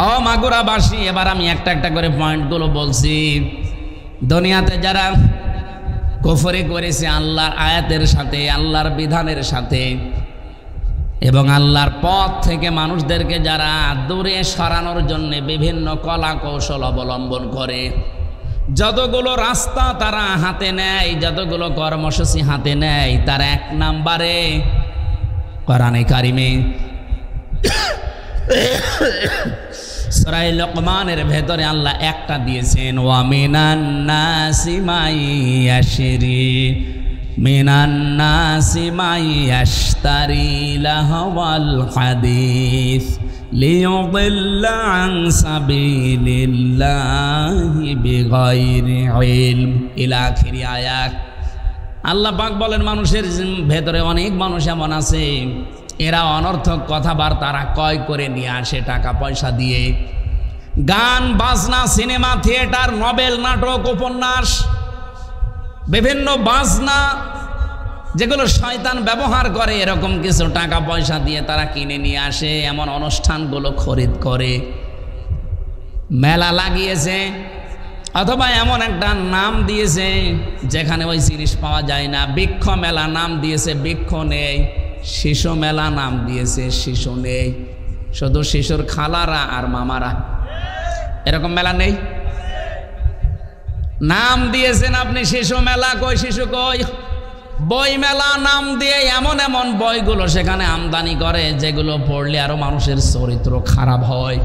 S1: ও মাগুরাবাসী, এবার আমি একটা একটা করে পয়েন্টগুলো বলছি। দুনিয়াতে যারা কুফরি করেছে আল্লাহর আয়াতের সাথে, আল্লাহর বিধানের সাথে, এবং আল্লাহর পথ থেকে মানুষদেরকে যারা দূরে সরানোর জন্য বিভিন্ন কলা কৌশল অবলম্বন করে, যতগুলো রাস্তা তারা হাতে নেয়, যতগুলো কর্মসূচি হাতে নেয়, তার 1 নম্বরে কোরআনে কারিমে সূরা লোকমানের ভেতরে আল্লাহ একটা দিয়েছেন, ওয়া মিনান নাসি মাই ইয়াশরি মিনান নাসি মাই ইয়াশতারি লাহওয়াল হাদিস লিয়ুদিল্লা আন সাবিলিল্লাহি বিগাইরি ইলম ইলা আখিরি আয়াত। আল্লাহ পাক বলেন, মানুষের ভেতরে অনেক মানুষ এমন আছে এরা অনর্থক কথাবার্তা ক্রয় করে নিয়ে আসে টাকা পয়সা দিয়ে। গান বাজনা, সিনেমা, থিয়েটার, নভেল, নাটক, উপন্যাস, বিভিন্ন বাজনা যেগুলো শয়তান ব্যবহার করে, এরকম কিছু টাকা পয়সা দিয়ে তারা কিনে নিয়ে আসে। এমন অনুষ্ঠানগুলো খরিদ করে, মেলা লাগিয়েছে, অথবা এমন একটা নাম দিয়েছে যেখানে ওই জিনিস পাওয়া যায় না। বৃক্ষ মেলা নাম দিয়েছে, বৃক্ষ নেই। শিশু মেলা নাম দিয়েছে, শিশু নেই, শুধু শিশুর খালারা আর মামারা। এরকম মেলা নেই। নাম দিয়েছেন আপনি শিশু মেলা, কই শিশু কই? বই মেলা নাম দিয়ে এমন এমন বইগুলো সেখানে আমদানি করে যেগুলো পড়লে আরো মানুষের চরিত্র খারাপ হয়।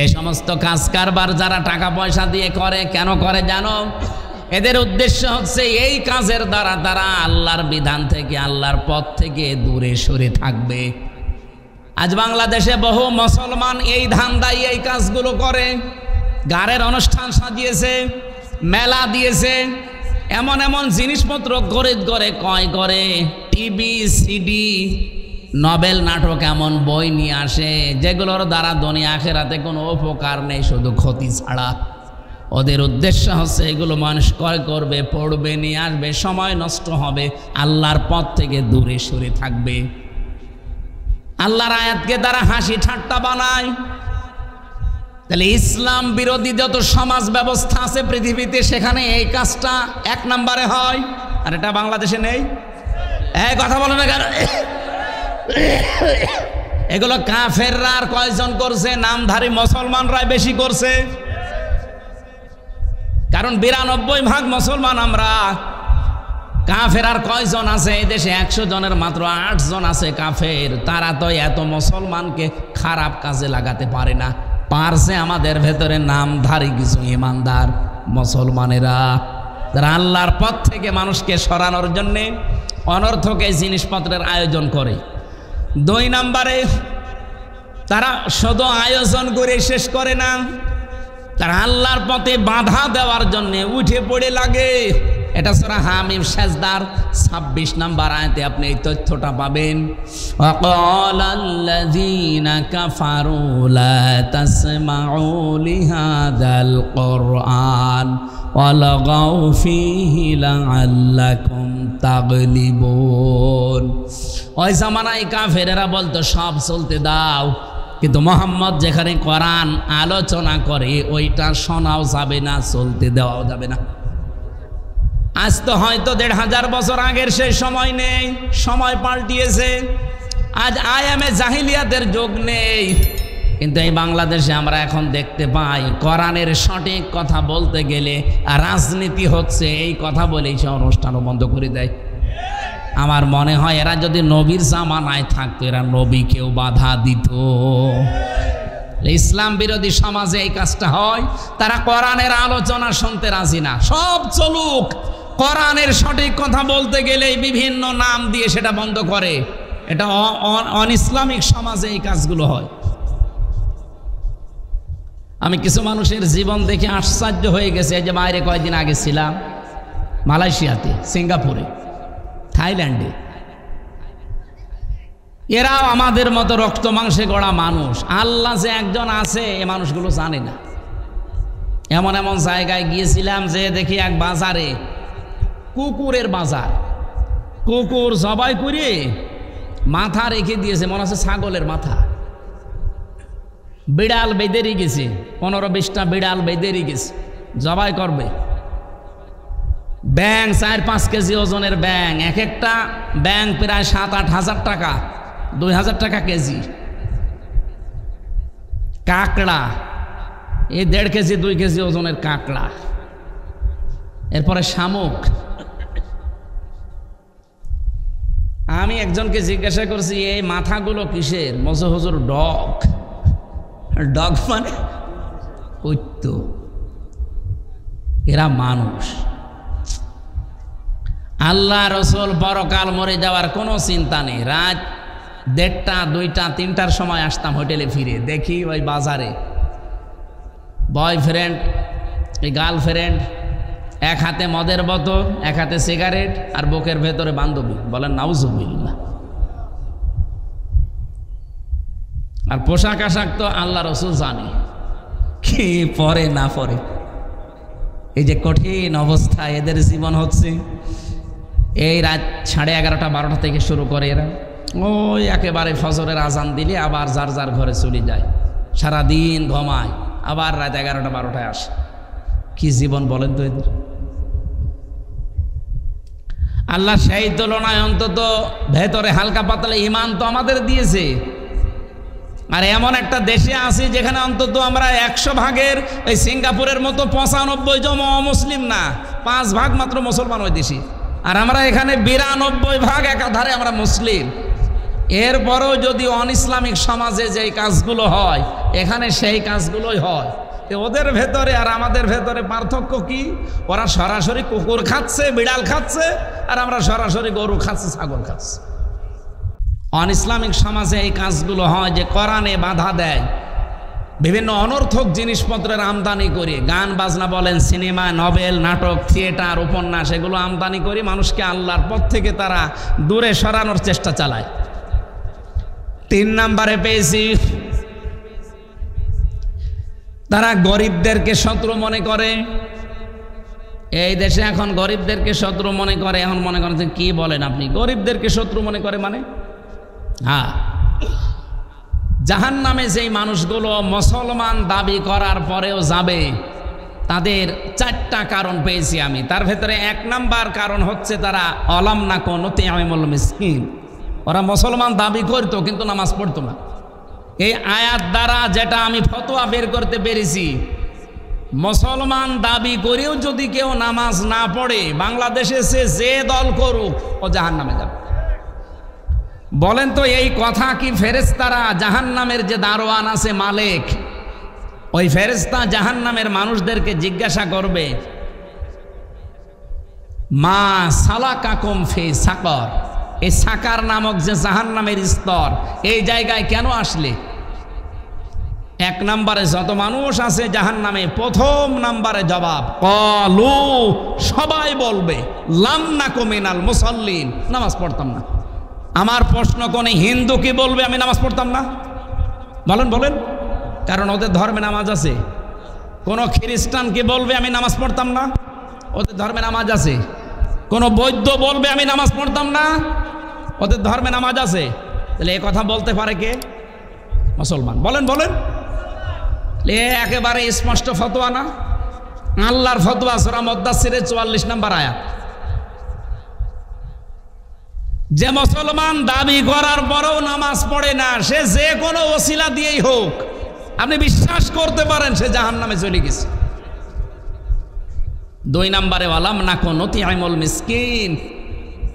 S1: এই সমস্ত কাজ কারবার যারা টাকা পয়সা দিয়ে করে, কেন করে জানো? এদের উদ্দেশ্য হচ্ছে এই কাজের দ্বারা তারা আল্লাহর বিধান থেকে, আল্লাহর পথ থেকে দূরে সরে থাকবে। আজ বাংলাদেশে বহু মুসলমান এই ধান্দায় এই কাজগুলো করে। গানের অনুষ্ঠান সাজিয়েছে, মেলা দিয়েছে, এমন এমন জিনিসপত্র খরিদ করে, ক্রয় করে, টিভি, সিডি, নভেল, নাটক, এমন বই নিয়ে আসে যেগুলোর দ্বারা দুনিয়া আখিরাতে কোনো উপকার নেই, শুধু ক্ষতি ছাড়া। ওদের উদ্দেশ্য হচ্ছে এগুলো মানুষ ক্রয় করবে, পড়বে, নিয়ে আসবে, সময় নষ্ট হবে, আল্লাহর পথ থেকে দূরে সরে থাকবে। আল্লাহর আয়াতকে তারা হাসি ঠাট্টা বানায়। তাহলে ইসলাম বিরোধী যত সমাজ ব্যবস্থা আছে পৃথিবীতে, সেখানে এই কাজটা 1 নম্বরে হয়, আর এটা বাংলাদেশে নেই। এই কথা বলে না কেন? এগুলো কাফেররা আর কয়জন করছে? নামধারী মুসলমানরাই বেশি করছে। কারণ 92% মুসলমান আমরা। কাফের আর কয়জন আছে এই দেশে? 100 জনের মাত্র 8 জন আছে কাফের। তারা তো এত মুসলমানকে খারাপ কাজে লাগাতে পারে না। পারছে আমাদের ভেতরে নামধারী কিছু ইমানদার মুসলমানেরা, যারা আল্লাহর পথ থেকে মানুষকে সরানোর জন্যে অনর্থক এই জিনিসপত্রের আয়োজন করে। 2 নম্বরে, তারা শুধু আয়োজন করে শেষ করে না, তারা আল্লাহর পথে বাধা দেওয়ার জন্য উঠে পড়ে লাগে। এটা সূরা হামিম সেজদার 26 নম্বর আয়াতে আপনি এই তথ্যটা পাবেন। ওয়াকালাল্লাযীনা কাফারু লা তাসমাউ লিহাযাল কুরআন ওয়ালাগাউ ফীহি লাআল্লাকুম তাগলিবুন। ওই জামানায় কাফেরেরা বলতো সব চলতে দাও, কিন্তু মুহাম্মদ যেখানে কোরআন আলোচনা করে ওইটা শোনাও যাবে না, চলতে দেওয়াও যাবে না। আজ তো হয়তো 1500 বছর আগের সেই সময় নেই, সময় পাল্টিয়েছে। আজ আয়ামে জাহিলিয়াতের যুগ নেই, কিন্তু এই বাংলাদেশে আমরা এখন দেখতে পাই কোরআনের সঠিক কথা বলতে গেলে রাজনীতি হচ্ছে, এই কথা বলেই সে অনুষ্ঠানও বন্ধ করে দেয়। আমার মনে হয় এরা যদি নবীর জামানায় থাকতো, এরা নবীকেও বাধা দিত। ইসলাম বিরোধী সমাজে এই কাজটা হয়। তারা কোরআনের আলোচনা শুনতে রাজি না, সব চলুক, কোরআনের সঠিক কথা বলতে গেলে বিভিন্ন নাম দিয়ে সেটা বন্ধ করে। এটা অন ইসলামিক সমাজে এই কাজগুলো হয়। আমি কিছু মানুষের জীবন দেখে আশ্চর্য হয়ে গেছে। এই যে বাইরে কয়েকদিন আগে ছিলাম, মালয়েশিয়াতে, সিঙ্গাপুরে, থাইল্যান্ডে, এরাও আমাদের মতো রক্ত মাংসে গড়া মানুষ। আল্লাহ যে একজন আছে এ মানুষগুলো জানে না। এমন এমন জায়গায় গিয়েছিলাম যে দেখি এক বাজারে, কুকুরের বাজার, কুকুর জবাই করে মাথা রেখে দিয়েছে, মনে হচ্ছে ছাগলের মাথা। বিড়াল বেঁধেরই গেছে, 15-20টা বিড়াল বেঁধেরই গেছে, জবাই করবে। ব্যাং 4-5 কেজি ওজনের ব্যাং, এক একটা ব্যাং প্রায় 7-8 হাজার টাকা, 2000 টাকা কেজি। কাঁকড়া, এই 1.5 কেজি 2 কেজি ওজনের কাঁকড়া। এরপরে শামুক। আমি একজনকে জিজ্ঞাসা করছি এই মাথাগুলো কিসের? মজা হুজুর ডগ। ডগ মানে কৈত্য। এরা মানুষ। আল্লাহ রসুল পরকাল মরে যাওয়ার কোনো চিন্তা নেই। রাত 1:30, 2টা, 3টার সময় আসতাম হোটেলে ফিরে, দেখি ওই বাজারে বয়ফ্রেন্ড, এই গার্লফ্রেন্ড, এক হাতে মদের বোতল, এক হাতে সিগারেট, আর বুকের ভেতরে বান্ধবী। বলেন নাউজুবিল্লাহ। আর পোশাক আশাক তো আল্লাহ রসুল জানে কি পরে না পরে। এই যে কঠিন অবস্থা এদের জীবন হচ্ছে, এই রাত 11:30, 12টা থেকে শুরু করে এরা, ওই একেবারে ফজরের আজান দিলে আবার যার যার ঘরে চলে যায়, সারাদিন ঘুমায়, আবার রাত 11টা 12টায় আসে। কি জীবন বলেন তো এদের। আল্লাহ সেই তুলনায় অন্তত ভেতরে হালকা পাতলা ইমান তো আমাদের দিয়েছে। আর এমন একটা দেশে আছি যেখানে অন্তত আমরা 100 ভাগের, এই সিঙ্গাপুরের মতো 95 জন অমুসলিম না, 5 ভাগ মাত্র মুসলমান ওই দেশে। আর আমরা এখানে 92 ভাগ একাধারে আমরা মুসলিম। এরপরও যদি অন ইসলামিক সমাজে যেই কাজগুলো হয় এখানে সেই কাজগুলোই হয়। ওদের ভেতরে আর আমাদের ভেতরে পার্থক্য কি? ওরা সরাসরি কুকুর খাচ্ছে, বিড়াল খাচ্ছে, আর আমরা সরাসরি গরু খাচ্ছি, ছাগল খাচ্ছি। অন ইসলামিক সমাজে এই কাজগুলো হয় যে কোরআনে বাধা দেয়, বিভিন্ন অনর্থক জিনিসপত্রের আমদানি করে, গান বাজনা বলেন, সিনেমা, নভেল, নাটক, থিয়েটার, উপন্যাস, এগুলো আমদানি করে মানুষকে আল্লাহর পথ থেকে তারা দূরে সরানোর চেষ্টা চালায়। 3 নম্বরে পেয়েছি তারা গরিবদেরকে শত্রু মনে করে। এই দেশে এখন গরিবদেরকে শত্রু মনে করে। এখন মনে করেন যে কি বলেন আপনি, গরিবদেরকে শত্রু মনে করে মানে? হ্যাঁ, জাহান্নামে যেই মানুষগুলো মুসলমান দাবি করার পরেও যাবে, তাদের 4টা কারণ পেয়েছি আমি। তার ভেতরে 1 নাম্বার কারণ হচ্ছে তারা অলাম না কোন তিআমুল মিসকিন। ওরা মুসলমান দাবি করতো কিন্তু নামাজ পড়তো না। এই আয়াত দ্বারা যেটা আমি ফতোয়া বের করতে পেরেছি, মুসলমান দাবি করেও যদি কেউ নামাজ না পড়ে, বাংলাদেশে সে যে দল করুক, ও জাহান্নামে যাবে। বলেন তো এই কথা কি ফেরেশতারা জাহান্নামের যে দারোয়ান আছে মালিক, ওই ফেরেশতা জাহান্নামের মানুষদেরকে জিজ্ঞাসা করবে, মা সালাকাকুম ফি সাকর, এই সাকার নামক যে জাহান্নামের স্তর, এই জায়গায় কেন আসলে? 1 নম্বরে যত মানুষ আছে জাহান্নামে, প্রথম নম্বরে জবাব ক্বালু, সবাই বলবে লাম নাকু মিনাল মুসাল্লিন, নামাজ পড়তাম না। আমার প্রশ্ন, কোন হিন্দু কি বলবে আমি নামাজ পড়তাম না? বলেন বলেন, কারণ ওদের ধর্মে নামাজ আছে। কোন খ্রিস্টান কি বলবে আমি নামাজ পড়তাম না? ওদের ধর্মে নামাজ আছে। কোন বৌদ্ধ বলবে আমি নামাজ পড়তাম না? ওদের ধর্মে নামাজ আছে। তাহলে এ কথা বলতে পারে কে? মুসলমান। বলেন বলেন, এ একেবারে স্পষ্ট ফতোয়া না? আল্লাহর ফতোয়া, সূরা মুদ্দাসসিরের 44 নম্বর আয়াত। যে মুসলমান দাবি করার পরেও নামাজ পড়ে না, সে যে কোনো ওসিলা দিয়েই হোক, আপনি বিশ্বাস করতে পারেন সে জাহান্নামে চলে গেছে। 2 নম্বরে ওয়ালাম নাকু নুতিআমুল মিসকিন,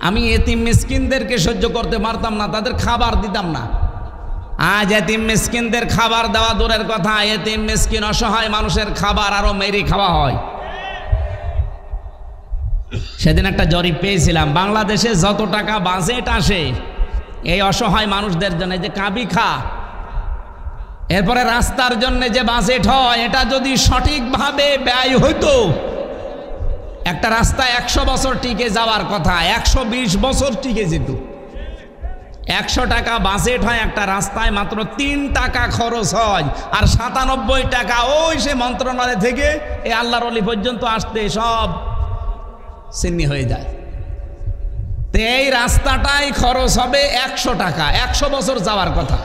S1: আমি এতিম মিসকিনদেরকে সহ্য করতে পারতাম না, তাদের খাবার দিতাম না। আজ এতিম মিসকিনদের খাবার দেওয়া দূরের কথা, এতিম মিসকিন অসহায় মানুষের খাবার আরো মেরে খাওয়া হয়। সেদিন একটা জরিপ পেয়েছিলাম, বাংলাদেশে যত টাকা বাজেট আসে এই অসহায় মানুষদের জন্য, যে কাবি খা, এরপরে রাস্তার জন্য যে বাজেট হয়, এটা যদি সঠিকভাবে ব্যয় হইতো, একটা রাস্তা 100 বছর টিকে যাওয়ার কথা 120 বছর টিকে যেত। 100 টাকা বাজেট হয় একটা রাস্তায়, মাত্র 3 টাকা খরচ হয়, আর 97 টাকা ওই সে মন্ত্রণালয় থেকে এই আল্লাহর ওলি পর্যন্ত আসতে সব সিন্নি হয়ে যায়। তো এই রাস্তাটাই খরচ হবে 100 টাকা, 100 বছর যাওয়ার কথা।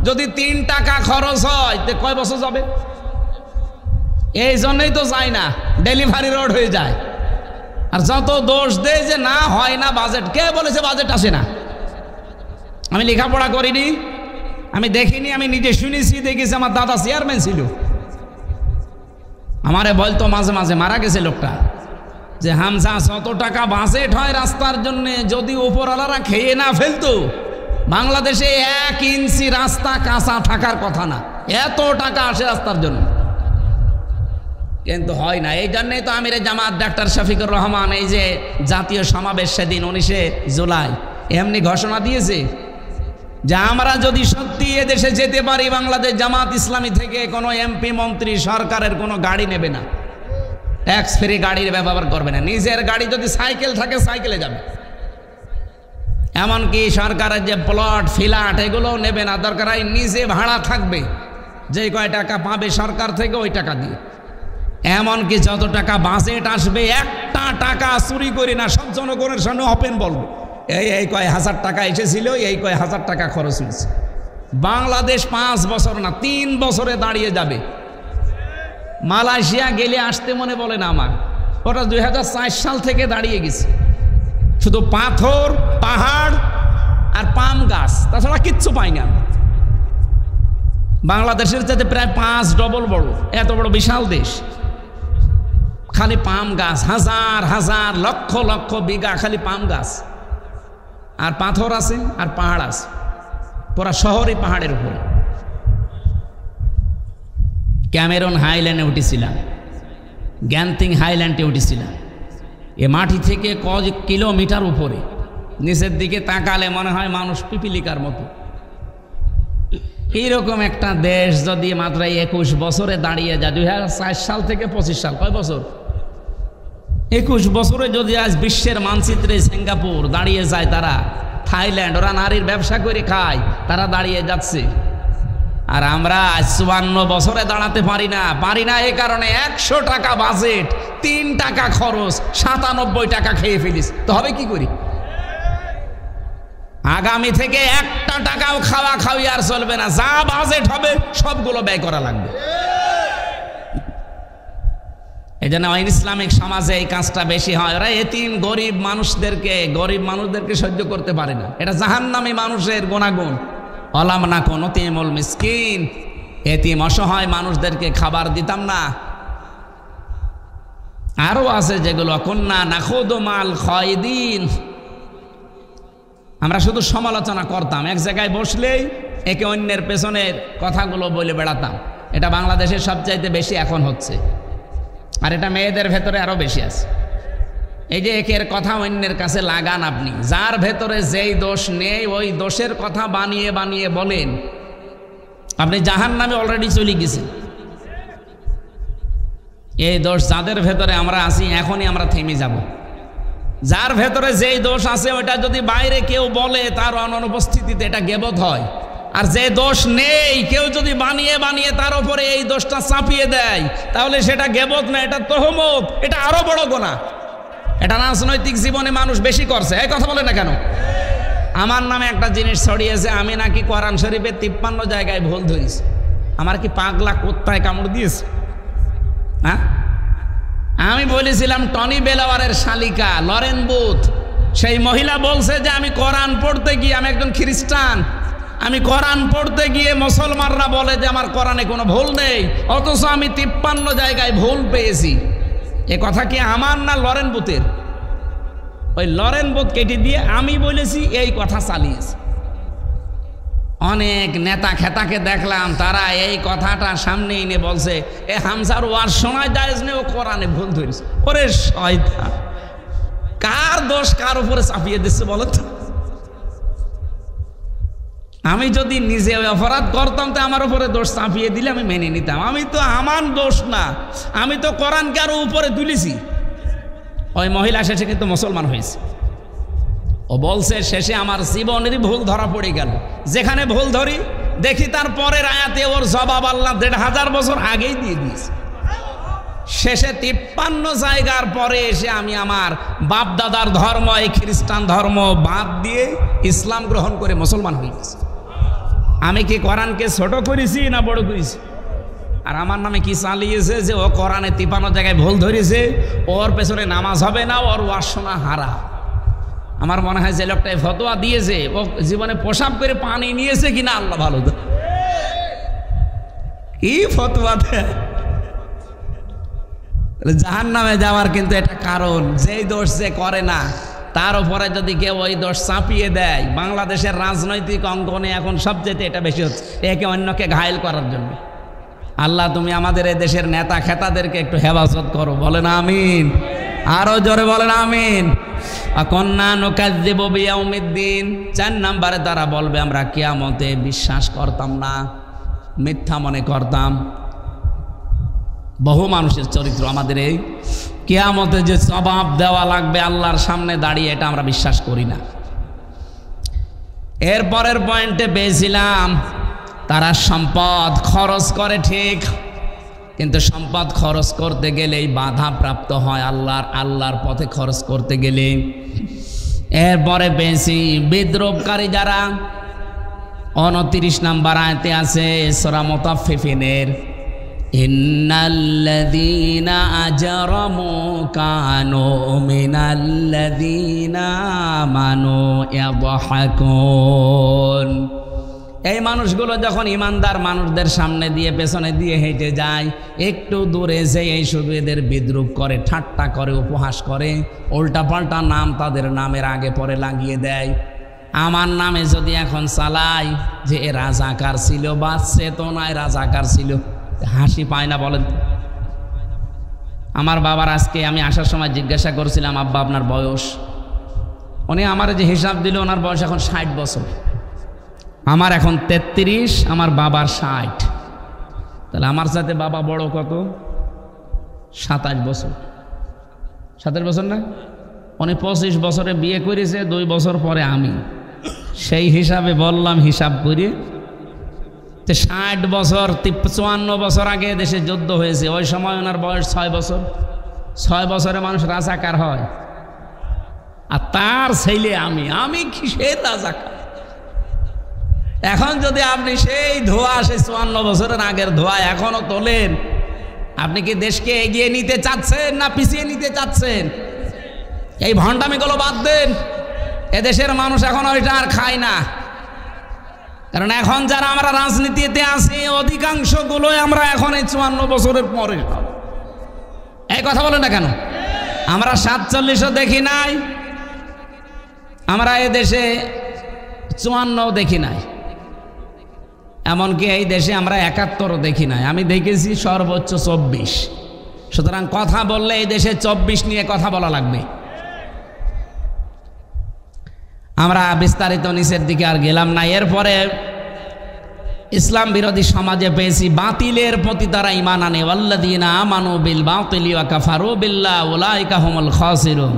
S1: যদি 3 টাকা খরচ হয় তো কয় বছর যাবে? এই জন্যই তো যায় না, ডেলিভারি রোড হয়ে যায়। আর যত দোষ দেয় যে না হয় না বাজেট, কে বলেছে বাজেট আসে না? আমি লেখাপড়া করিনি, আমি দেখিনি, আমি নিজে শুনেছি, দেখেছি। আমার দাদা চেয়ারম্যান ছিল, আমারে বলতো মাঝে মাঝে, মারা গেছে লোকটা, যে হামজা যত টাকা বাজেট হয় রাস্তার জন্য, যদি উপরওয়ালারা খেয়ে না ফেলতো, বাংলাদেশে 1 ইঞ্চি রাস্তা কাঁচা থাকার কথা না, এত টাকা আসে রাস্তার জন্য। কিন্তু হয় না। এই জন্যই তো আমিরে জামাত ডাক্তার শফিকুর রহমান এই যে জাতীয় সমাবেশ সেদিন 19শে জুলাই এমনি ঘোষণা দিয়েছে যে আমরা যদি সত্যি এদেশে যেতে পারি, বাংলাদেশ জামাত ইসলামী থেকে কোনো এমপি মন্ত্রী সরকারের কোনো গাড়ি নেবে না, ট্যাক্স ফ্রি গাড়ির ব্যবহার করবে না। নিজের গাড়ি যদি সাইকেল থাকে সাইকেলে যাবে, এমনকি সরকারের যে প্লট ফ্ল্যাট এগুলোও নেবে না, দরকার হয় নিজে ভাড়া থাকবে, যে কয় টাকা পাবে সরকার থেকে ওই টাকা দিয়ে। এমনকি যত টাকা বাজেট আসবে 1টা টাকা চুরি করি না, সব জনগণের সামনে ওপেন বলবো, এই কয় হাজার টাকা এসেছিল, এই কয় হাজার টাকা খরচ হয়েছে। বাংলাদেশ 5 বছর না 3 বছরে দাঁড়িয়ে যাবে। মালয়েশিয়া গেলে আসতে মনে বলে না আমার, ওটা 2004 সাল থেকে দাঁড়িয়ে গেছে। শুধু পাথর, পাহাড় আর পাম গাছ, তাছাড়া কিচ্ছু পাই না। বাংলাদেশের চাইতে প্রায় 5 ডবল বড়, এত বড় বিশাল দেশ, খালি পাম গাছ, হাজার হাজার লক্ষ লক্ষ বিঘা খালি পাম গাছ, আর পাথর আছে আর পাহাড় আছে, পুরা শহরে পাহাড়ের উপরে। ক্যামেরন হাইল্যান্ডে উঠেছিলাম, গ্যান্তিং হাইল্যান্ডে উঠেছিলাম। এ মাটি থেকে কয়েক কিলোমিটার উপরে, নিচের দিকে তাকালে মনে হয় মানুষ পিপিলিকার মতো। এইরকম একটা দেশ যদি মাত্র 21 বছরে দাঁড়িয়ে যায়, 2004 সাল থেকে 25 সাল, কয় বছর? 21 বছরে যদি আজ বিশ্বের মানচিত্রে সিঙ্গাপুর দাঁড়িয়ে যায়, তারা থাইল্যান্ড, ওরা নারীর ব্যবসা করে খায়, তারা দাঁড়িয়ে যাচ্ছে। আর আমরা 54 বছরে দাঁড়াতে পারি না এই কারণে 100 টাকা বাজেট, 3 টাকা খরচ, 97 টাকা খেয়ে ফেলিস, তো হবে কি করি? আগামী থেকে 1 টাকাও খাওয়া খাওয়ি আর চলবে না, যা বাজেট হবে সবগুলো ব্যয় করা লাগবে। এই জন্য ইসলামিক সমাজে এই কাজটা বেশি হয়। ওরা এতিম গরিব মানুষদেরকে সহ্য করতে পারে না, এটা জাহান্নামী মানুষের গুণাগুণ। অলাম না কোন তিমুল মিসকিন, এতিম অসহায় মানুষদেরকে খাবার দিতাম না। আরো আছে যেগুলো কন্যা নাখুদু মাল খায়দিন, আমরা শুধু সমালোচনা করতাম, এক জায়গায় বসলেই একে অন্যের পেছনের কথাগুলো বলে বেড়াতাম। এটা বাংলাদেশের সবচাইতে বেশি এখন হচ্ছে, আর এটা মেয়েদের ভেতরে আরো বেশি আছে। এই যে একের কথা অন্যের কাছে লাগান, আপনি যার ভেতরে যেই দোষ নেই ওই দোষের কথা বানিয়ে বানিয়ে বলেন, আপনি জাহান্নামে অলরেডি চলে গেছেন। এই দোষ যাদের ভেতরে আমরা আছি এখনই আমরা থেমে যাব। যার ভেতরে যেই দোষ আছে ওটা যদি বাইরে কেউ বলে তার অনুপস্থিতিতে এটা গীবত হয়। আর যে দোষ নেই কেউ যদি বানিয়ে বানিয়ে তার উপরে এই দোষটা চাপিয়ে দেয় তাহলে সেটা গীবত না, এটা তহমত, এটা আরো বড় গুনাহ। এটা রাজনৈতিক জীবনে মানুষ বেশি করছে, এই কথা বলে না কেন? আমার নামে একটা জিনিস ছড়িয়েছে, আমি নাকি কোরআন শরীফের 53 জায়গায় ভুল ধরেছি। আমার কি পাগলা কুত্তায় কামড় দিয়েছে? হ্যাঁ, আমি বলেছিলাম টনি বেলাওয়ারের শালিকা লরেন বুথ, সেই মহিলা বলছে যে আমি কোরআন পড়তে গিয়ে, আমি একজন খ্রিস্টান, আমি কোরআন পড়তে গিয়ে মুসলমানরা বলে যে আমার কোরআনে কোনো ভুল নেই, অথচ আমি 53 জায়গায় ভুল পেয়েছি। এ কথা কি আমার না লরেন বুথের? ওই লরেন বুথ কেটে দিয়ে আমি বলেছি, এই কথা চালিয়েছি। অনেক নেতা খেতাকে দেখলাম তারা এই কথাটা সামনে এনে বলছে এ হামজার ওয়াজ শোনায় জায়েজ নেই, ও কোরআনে ভুল ধরেছে। ওরে শয়তান, কার দোষ কার উপরে চাপিয়ে দিচ্ছে বলো তো? আমি যদি নিজে অপরাধ করতাম তো আমার উপরে দোষ চাপিয়ে দিলে আমি মেনে নিতাম। আমি তো আমার দোষ না, আমি তো কোরআনকে আরো উপরে তুলেছি। ওই মহিলা শেষে কিন্তু মুসলমান হয়েছে। ও বলছে শেষে আমার জীবনেরই ভুল ধরা পড়ে গেল, যেখানে ভুল ধরি দেখি তার পরের আয়াতে ওর জবাব আল্লাহ 1500 বছর আগেই দিয়ে দিয়েছে। শেষে 53 জায়গার পরে এসে আমি আমার বাপ দাদার ধর্ম, এই খ্রিস্টান ধর্ম বাদ দিয়ে ইসলাম গ্রহণ করে মুসলমান হয়ে গেছি। আমি কি কোরআনকে ছোট করেছি না বড় করেছি? আর আমার নামে কি চালিয়েছে যে ও কোরআনে 53 জায়গায় ভুল ধরেছে, ওর পেছনে নামাজ হবে না, ওর ওয়াজ শোনা হারাম। আমার মনে হয় যে লোকটা ফতোয়া দিয়েছে ও জীবনে পেশাব করে পানি নিয়েছে কিনা আল্লাহ ভালো। কি ফতোয়া দেয়! জাহান্নামে যাওয়ার কিন্তু এটা কারণ, যেই দোষ যে করে না তার উপরে যদি কেউ ওই দোষ চাপিয়ে দেয়। বাংলাদেশের রাজনৈতিক অঙ্গনে এখন সবচেয়ে এটা বেশি হচ্ছে, একে অন্যকে ঘায়েল করার জন্য। আল্লাহ তুমি আমাদের এই দেশের নেতা খেতাদেরকে একটু হেফাজত করো, বলেন আমিন। আরো জোরে বলেন আমিন। কন্যা নুকাজ্জিবু বিয়াউমিদ্দিন, 4 নম্বরে তারা বলবে আমরা কিয়ামতে বিশ্বাস করতাম না, মিথ্যা মনে করতাম। বহু মানুষের চরিত্র আমাদের এই কিয়ামতে যে জবাব দেওয়া লাগবে আল্লাহর সামনে দাঁড়িয়ে, এটা আমরা বিশ্বাস করি না। এর পরের পয়েন্টে পেয়েছিলাম তারা সম্পদ খরচ করে ঠিক, কিন্তু সম্পদ খরচ করতে গেলেই বাধা প্রাপ্ত হয় আল্লাহর পথে খরচ করতে গেলে। এরপরে পেয়েছি বিদ্রোহকারী যারা, 29 নম্বর আয়াতে আছে সূরা মুতাফফিফিনের, ইন্নাল্লাযীনা আজরামু কানু মিনাল্লাযীনা আমানু ইয়াদহাকুন। এই মানুষগুলো যখন ইমানদার মানুষদের সামনে দিয়ে পেছনে দিয়ে হেঁটে যায়, একটু দূরে যেয়ে শুধু এদের বিদ্রূপ করে, ঠাট্টা করে, উপহাস করে, উল্টাপাল্টা নাম তাদের নামের আগে পরে লাগিয়ে দেয়। আমার নামে যদি এখন চালাই যে এ রাজাকার ছিল বা চেতনায় রাজাকার ছিল, হাসি পায় না বলেন? আমার বাবার আজকে আমি আসার সময় জিজ্ঞাসা করছিলাম, আব্বা আপনার বয়স? উনি আমার যে হিসাব দিল ওনার বয়স এখন 60 বছর। আমার এখন 33, আমার বাবার 60। তাহলে আমার সাথে বাবা বড় কত? 27 বছর। 27 বছর না? উনি 25 বছরে বিয়ে করেছে, 2 বছর পরে আমি। সেই হিসাবে বললাম, হিসাব করে তো 60 বছর 54 বছর আগে দেশে যুদ্ধ হয়েছে, ওই সময় ওনার বয়স 6 বছর। 6 বছরে মানুষ রাজাকার হয়, আর তার ছেলে আমি কিসের রাজাকার? এখন যদি আপনি সেই ধোয়া, সেই 54 বছরের আগের ধোয়া এখনো তোলেন, আপনি কি দেশকে এগিয়ে নিতে চাচ্ছেন না পিছিয়ে নিতে চাচ্ছেন? এই ভণ্ডামিগুলো বাদ দেন। এদেশের মানুষ এখন ওইটা আর খায় না, কারণ এখন যারা আমরা রাজনীতিতে আছি অধিকাংশগুলোই আমরা এখন এই 54 বছরের পরে। এই কথা বলেন না কেন? আমরা 47ও দেখি নাই, আমরা এই দেশে 54ও দেখি নাই, এমনকি এই দেশে আমরা 71ও দেখি নাই। আমি দেখেছি সর্বোচ্চ 24। সুতরাং কথা বললে এই দেশে 24 নিয়ে কথা বলা লাগবে। আমরা বিস্তারিত নিচের দিকে আর গেলাম না। এরপরে ইসলাম বিরোধী সমাজে পেয়েছি বাতিলের প্রতি তারা ঈমান আনে। ওয়াল্লাযীনা আমানু বিল বাতিলি ওয়া কাফারু বিল্লাহি উলাইকা হুমুল খাসিরুন।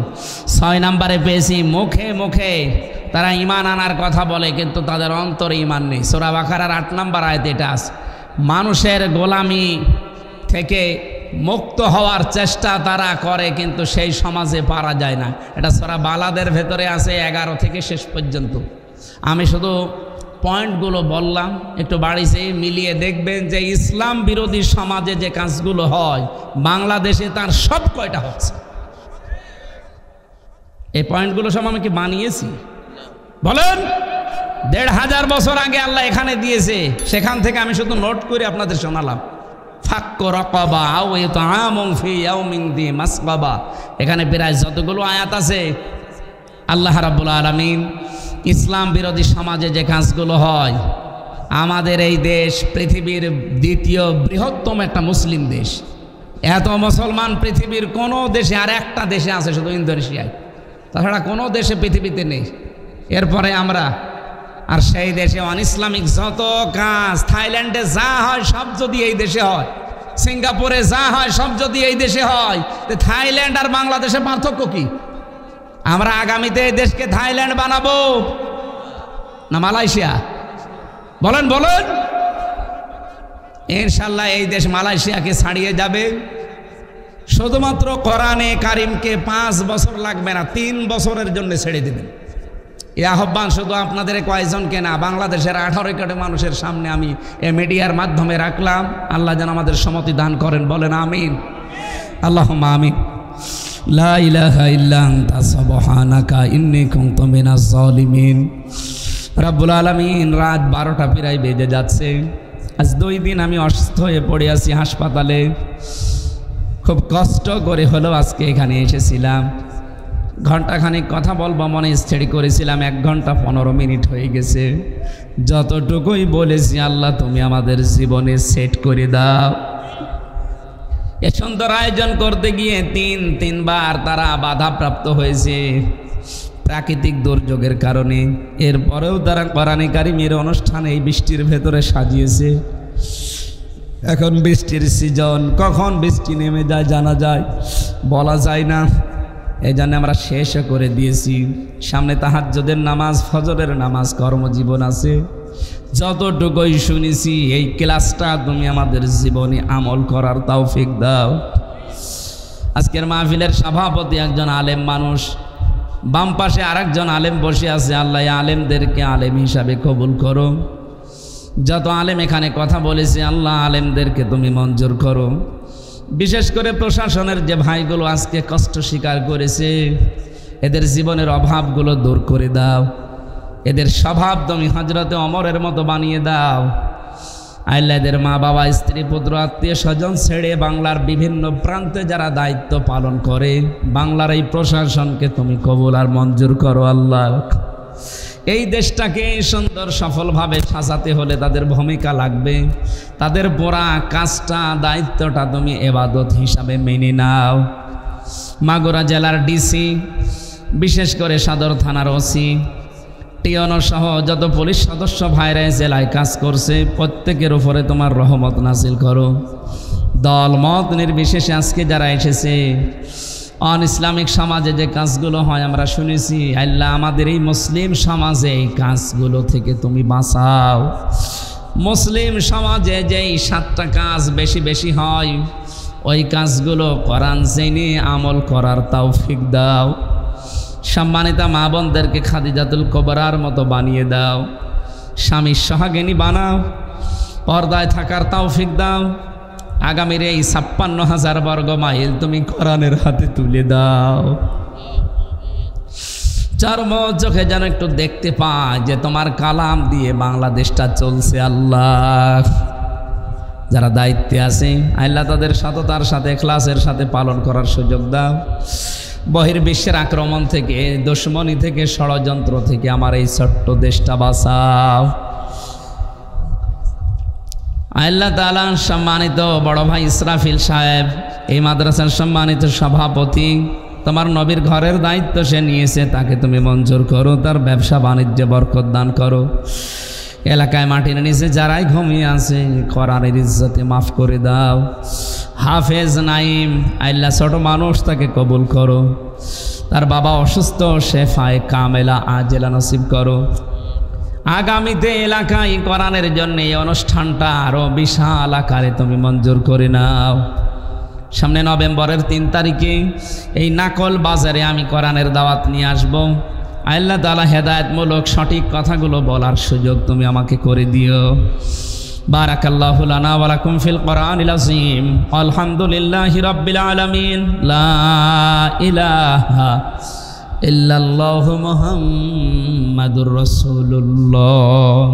S1: 6 নম্বরে পেয়েছি মুখে মুখে তারা ঈমান আনার কথা বলে, কিন্তু তাদের অন্তরে ঈমান নেই। সূরা বাকারার 8 নম্বর আয়াতে এটা আছে। মানুষের গোলামি থেকে মুক্ত হওয়ার চেষ্টা তারা করে, কিন্তু সেই সমাজে পারা যায় না। এটা সূরা বালাদের ভেতরে আছে 11 থেকে শেষ পর্যন্ত। আমি শুধু পয়েন্টগুলো বললাম, একটু বাড়িতে মিলিয়ে দেখবেন যে ইসলাম বিরোধী সমাজে যে কাজগুলো হয় বাংলাদেশে তার সব কয়টা হচ্ছে। এই পয়েন্টগুলো সব আমি কি বানিয়েছি? বলেন। 1500 বছর আগে আল্লাহ এখানে দিয়েছে, সেখান থেকে আমি শুধু নোট করে আপনাদের শোনালাম। ফাক্কু রাকাবা আও ইতআমুন ফি ইয়াউমিন যী মাসগাবা। এখানে প্রায় যতগুলো আয়াত আছে আল্লাহ রাব্বুল আলামিন ইসলাম বিরোধী সমাজে যে কাজগুলো হয়। আমাদের এই দেশ পৃথিবীর দ্বিতীয় বৃহত্তম একটা মুসলিম দেশ। এত মুসলমান পৃথিবীর কোনো দেশে, আর একটা দেশে আছে শুধু ইন্দোনেশিয়ায়, তাছাড়া কোনো দেশে পৃথিবীতে নেই। এরপরে আমরা, আর সেই দেশে অন ইসলামিক যত কাজ, থাইল্যান্ডে যা হয় সব যদি এই দেশে হয়, সিঙ্গাপুরে যা হয় সব যদি এই দেশে হয়, তো থাইল্যান্ড আর বাংলাদেশের পার্থক্য কি? আমরা আগামীতে এই দেশকে থাইল্যান্ড বানাবো না মালয়েশিয়া? বলেন বলেন। ইনশাল্লাহ এই দেশ মালয়েশিয়াকে ছাড়িয়ে যাবে। শুধুমাত্র কোরআনে কারিমকে 5 বছর লাগবে না, 3 বছরের জন্য ছেড়ে দেবেন। এই আহ্বান শুধু আপনাদের কয়েকজনকে না, বাংলাদেশের 18 কোটি মানুষের সামনে আমি এই মিডিয়ার মাধ্যমে রাখলাম। আল্লাহ যেন আমাদের সম্মতি দান করেন, বলেন আমিন। আল্লাহুম্মা আমিন। লা ইলাহা ইল্লা আনতা সুবহানাকা ইন্নী কুনতু মিনাজ জালিমিন। রব্বুল আলামিন, রাত 12টা প্রায় বেজে যাচ্ছে। আজ 2 দিন আমি অসুস্থ হয়ে পড়ে আছি হাসপাতালে। খুব কষ্ট করে হলেও আজকে এখানে এসেছিলাম। ঘন্টাখানিক কথা বলবো মনে স্থির করেছিলাম, 1 ঘন্টা 15 মিনিট হয়ে গেছে। যতটুকুই বলেছি আল্লাহ তুমি আমাদের জীবনে সেট করে দাও। এ সুন্দর আয়োজন করতে গিয়ে 3বার তারা বাধাপ্রাপ্ত হয়েছে প্রাকৃতিক দুর্যোগের কারণে। এরপরেও তারা কোরআনে কারিমের অনুষ্ঠান এই বৃষ্টির ভেতরে সাজিয়েছে। এখন বৃষ্টির সিজন, কখন বৃষ্টি নেমে যায় জানা যায়, বলা যায় না। এই জন্য আমরা শেষ করে দিয়েছি। সামনে তাহাজ্জুদের নামাজ, ফজরের নামাজ, কর্মজীবন আছে। যতটুকুই শুনেছি এই ক্লাসটা তুমি আমাদের জীবনে আমল করার তৌফিক দাও। আজকের মাহফিলের সভাপতি একজন আলেম মানুষ, বাম পাশে আরেকজন আলেম বসে আছে। আল্লাহ আলেমদেরকে আলেম হিসাবে কবুল করো। যত আলেম এখানে কথা বলেছে আল্লাহ আলেমদেরকে তুমি মঞ্জুর করো। বিশেষ করে প্রশাসনের যে ভাইগুলো আজকে কষ্ট স্বীকার করেছে, এদের জীবনের অভাবগুলো দূর করে দাও। এদের স্বভাব তুমি হযরতে ওমরের মতো বানিয়ে দাও। আল্লাহ এদের মা বাবা, স্ত্রী, পুত্র, আত্মীয় স্বজন ছেড়ে বাংলার বিভিন্ন প্রান্তে যারা দায়িত্ব পালন করে, বাংলার এই প্রশাসনকে তুমি কবুল আর মঞ্জুর করো আল্লাহ। এই দেশটাকে সুন্দর সফলভাবে সাজাতে হলে তাদের ভূমিকা লাগবে। তাদের পুরা কাজটা, দায়িত্বটা তুমি ইবাদত হিসাবে মেনে নাও। মাগুরা জেলার ডিসি, বিশেষ করে সদর থানার ওসি, টিওনো সহ যত পুলিশ সদস্য ভাইরা জেলায় কাজ করছে, প্রত্যেকের উপরে তোমার রহমত নাজিল করো। দল মত নির্বিশেষে আজকে যারা এসেছে, অন ইসলামিক সমাজে যে কাজগুলো হয় আমরা শুনেছি, আল্লাহ আমাদের এই মুসলিম সমাজে এই কাজগুলো থেকে তুমি বাঁচাও। মুসলিম সমাজে যেই 7টা কাজ বেশি বেশি হয় ওই কাজগুলো কোরআন জেনে আমল করার তৌফিক দাও। সম্মানিতা মা বোনদেরকে খাদিজাতুল কুবরার মতো বানিয়ে দাও, স্বামীর সোহাগিনী বানাও, পর্দায় থাকার তৌফিক দাও। আগামীর এই 56,000 বর্গ মাইল তুমি কোরআনের হাতে তুলে দাও। চর্ম চোখে যেন একটু দেখতে পায় যে তোমার কালাম দিয়ে বাংলাদেশটা চলছে। আল্লাহ, যারা দায়িত্বে আছে আল্লাহ তাদের সততার সাথে ইখলাসের সাথে পালন করার সুযোগ দাও। বহির্বিশ্বের আক্রমণ থেকে, দুশমনী থেকে, ষড়যন্ত্র থেকে আমার এই ছোট্ট দেশটা বাঁচাও। আল্লাহ তাআলা সম্মানিত বড় ভাই ইসরাফিল সাহেব, এই মাদ্রাসার সম্মানিত সভাপতি, তোমার নবীর ঘরের দায়িত্ব সে নিয়েছে, তাকে তুমি মঞ্জুর করো, তার ব্যবসা বাণিজ্যে বরকত দান করো। এলাকায় মাটির নিচে যারাই ঘুমিয়ে আছে কোরআনের ইজ্জতে মাফ করে দাও। হাফেজ নাইম, আল্লাহ ছোট মানুষ, তাকে কবুল করো। তার বাবা অসুস্থ, শেফায়ে কামেলা আজেলা নসিব করো। আগামীতে এলাকায় কোরআনের জন্য এই অনুষ্ঠানটা আরো বিশাল আকারে তুমি মঞ্জুর করে নাও। সামনে নভেম্বরের 3 তারিখে এই নাকল বাজারে আমি কোরআনের দাওয়াত নিয়ে আসব। আল্লাহ তাআলা হেদায়েতমূলক সঠিক কথাগুলো বলার সুযোগ তুমি আমাকে করে দিও। বারাকাল্লাহু লানা ওয়া লাকুম ফিল কোরআনিল আযীম। আলহামদুলিল্লাহি রাব্বিল আলামিন। লা ইলাহা ইল্লাল্লাহু মুহাম্মাদুর রাসূলুল্লাহ।